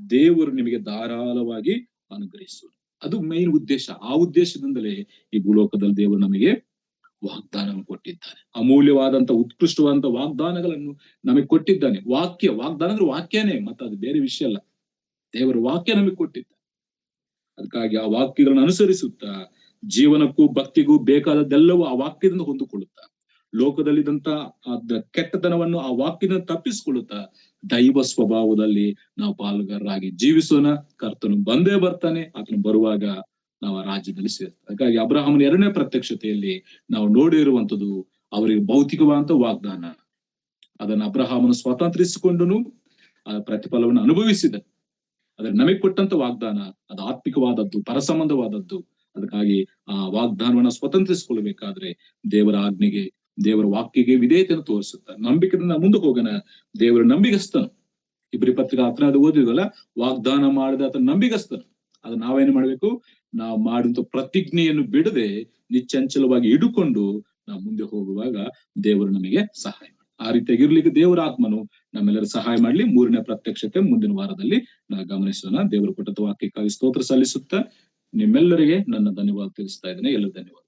ದೇವರು ನಿಮಗೆ ಧಾರಾಳವಾಗಿ ಅನುಗ್ರಹಿಸುವರು. ಅದು ಮೈನ್ ಉದ್ದೇಶ. ಆ ಉದ್ದೇಶದಿಂದಲೇ ಈ ಭೂಲೋಕದಲ್ಲಿ ದೇವರು ನಮಗೆ ವಾಗ್ದಾನವನ್ನು ಕೊಟ್ಟಿದ್ದಾನೆ. ಅಮೂಲ್ಯವಾದಂತ ಉತ್ಕೃಷ್ಟವಾದಂತ ವಾಗ್ದಾನಗಳನ್ನು ನಮಗೆ ಕೊಟ್ಟಿದ್ದಾನೆ. ವಾಗ್ದಾನ ಅಂದ್ರೆ ವಾಕ್ಯನೇ, ಮತ್ತೆ ಅದು ಬೇರೆ ವಿಷಯ ಅಲ್ಲ. ದೇವರ ವಾಕ್ಯ ನಮಗೆ ಕೊಟ್ಟಿದ್ದ. ಅದಕ್ಕಾಗಿ ಆ ವಾಕ್ಯಗಳನ್ನು ಅನುಸರಿಸುತ್ತಾ ಜೀವನಕ್ಕೂ ಭಕ್ತಿಗೂ ಬೇಕಾದದ್ದೆಲ್ಲವೂ ಆ ವಾಕ್ಯದಿಂದ ಹೊಂದಿಕೊಳ್ಳುತ್ತಾ, ಲೋಕದಲ್ಲಿದ್ದಂತ ಕೆಟ್ಟತನವನ್ನು ಆ ವಾಕ್ಯದಿಂದ ತಪ್ಪಿಸಿಕೊಳ್ಳುತ್ತಾ ದೈವ ಸ್ವಭಾವದಲ್ಲಿ ನಾವು ಪಾಲುಗಾರರಾಗಿ ಜೀವಿಸೋಣ. ಕರ್ತನು ಬಂದೇ ಬರ್ತಾನೆ. ಆತನು ಬರುವಾಗ ನಾವು ಆ ರಾಜ್ಯದಲ್ಲಿ ಸೇರ್ತೀವಿ. ಹಾಗಾಗಿ ಅಬ್ರಹಾಮನ 2ನೇ ಪ್ರತ್ಯಕ್ಷತೆಯಲ್ಲಿ ನಾವು ನೋಡಿರುವಂತದ್ದು ಅವರಿಗೆ ಭೌತಿಕವಾದಂತ ವಾಗ್ದಾನ. ಅದನ್ನು ಅಬ್ರಹಾಮನು ಸ್ವಾತಂತ್ರಿಸಿಕೊಂಡನು, ಆ ಪ್ರತಿಫಲವನ್ನು ಅನುಭವಿಸಿದ. ಆದ್ರೆ ನಮಗೆ ಕೊಟ್ಟಂತ ವಾಗ್ದಾನ ಅದು ಆತ್ಮಿಕವಾದದ್ದು, ಪರಸಂಬಂಧವಾದದ್ದು. ಅದಕ್ಕಾಗಿ ಆ ವಾಗ್ದಾನವನ್ನ ಸ್ವತಂತ್ರಿಸಿಕೊಳ್ಳಬೇಕಾದ್ರೆ ದೇವರ ಆಜ್ಞೆಗೆ, ದೇವರ ವಾಕ್ಯಗೆ ವಿಧೇಯತೆಯನ್ನು ತೋರಿಸುತ್ತ ನಂಬಿಕೆಯಿಂದ ಮುಂದೆ ಹೋಗೋಣ. ದೇವರ ನಂಬಿಗಸ್ತನು. ಇಬ್ರಿ ಪತ್ರಿಕೆ 10ನೇದು ಓದಿದ್ವಲ್ಲ, ವಾಗ್ದಾನ ಮಾಡಿದ ಆತನ ನಂಬಿಗಸ್ತನು. ಅದು ನಾವೇನು ಮಾಡ್ಬೇಕು? ನಾವು ಮಾಡಿದಂತ ಪ್ರತಿಜ್ಞೆಯನ್ನು ಬಿಡದೆ ನಿಶ್ಚಂಚಲವಾಗಿ ಹಿಡುಕೊಂಡು ನಾವು ಮುಂದೆ ಹೋಗುವಾಗ ದೇವರು ನಮಗೆ ಸಹಾಯ ಮಾಡಿ. ಆ ರೀತಿಯಾಗಿರ್ಲಿಕ್ಕೆ ದೇವರ ಆತ್ಮನು ನಮ್ಮೆಲ್ಲರೂ ಸಹಾಯ ಮಾಡ್ಲಿ. 3ನೇ ಪ್ರತ್ಯಕ್ಷತೆ ಮುಂದಿನ ವಾರದಲ್ಲಿ ನಾವು ಗಮನಿಸೋಣ. ದೇವರು ಕೊಟ್ಟಂತ ವಾಕ್ಯಕ್ಕಾಗಿ ಸ್ತೋತ್ರ ಸಲ್ಲಿಸುತ್ತಾ ನಿಮ್ಮೆಲ್ಲರಿಗೆ ನನ್ನ ಧನ್ಯವಾದ ತಿಳಿಸ್ತಾ ಇದ್ದೇನೆ. ಎಲ್ಲ ಧನ್ಯವಾದ.